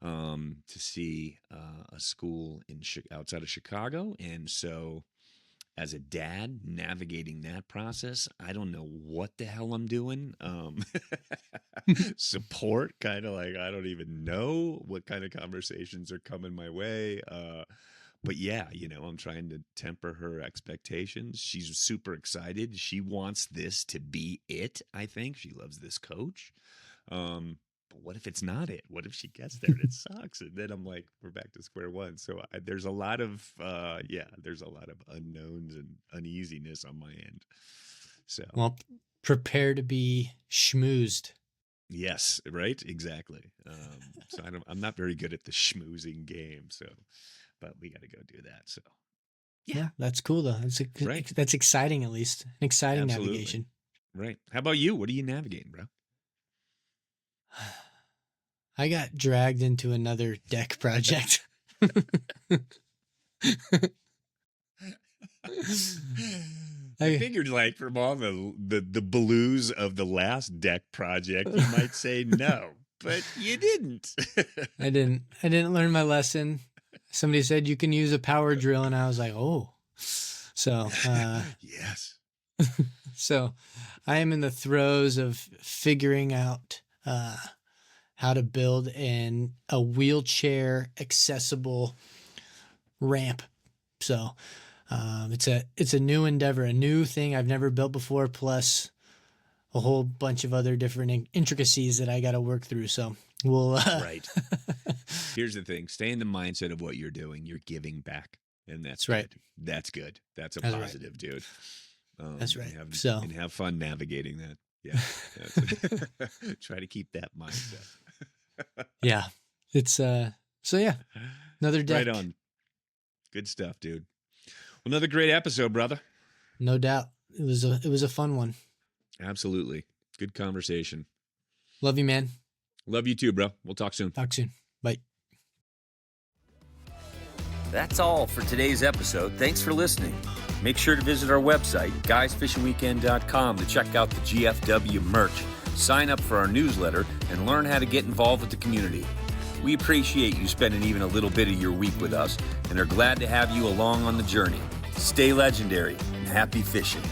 to see a school outside of Chicago. And so as a dad navigating that process, I don't know what the hell I'm doing. Support, kind of like, I don't even know what kind of conversations are coming my way. But yeah, I'm trying to temper her expectations. She's super excited. She wants this to be it, I think. She loves this coach. But what if it's not it? What if she gets there and it sucks? And then I'm like, we're back to square one. So there's a lot of, there's a lot of unknowns and uneasiness on my end. So, well, prepare to be schmoozed. Yes, right. Exactly. So I'm not very good at the schmoozing game. So, but we got to go do that. So, yeah, that's cool though. That's exciting, at least an exciting navigation. Right. How about you? What are you navigating, bro? I got dragged into another deck project. I figured, like, from all the blues of the last deck project, you might say no, but you didn't. I didn't learn my lesson. Somebody said you can use a power drill, and I was like, oh. So yes. So I am in the throes of figuring out how to build a wheelchair accessible ramp. So it's a new endeavor, a new thing I've never built before, plus a whole bunch of other different intricacies that I got to work through. So we'll right. Here's the thing: stay in the mindset of what you're doing. You're giving back, and that's right. That's good. That's a positive, right. Dude. That's right. And have fun navigating that. Yeah. Try to keep that mindset. Yeah. It's so yeah. Another deck. Right on. Good stuff, dude. Well, another great episode, brother. No doubt. It was a fun one. Absolutely. Good conversation. Love you, man. Love you too, bro. We'll talk soon. Talk soon. Bye. That's all for today's episode. Thanks for listening. Make sure to visit our website, guysfishingweekend.com, to check out the GFW merch, sign up for our newsletter, and learn how to get involved with the community. We appreciate you spending even a little bit of your week with us and are glad to have you along on the journey. Stay legendary and happy fishing.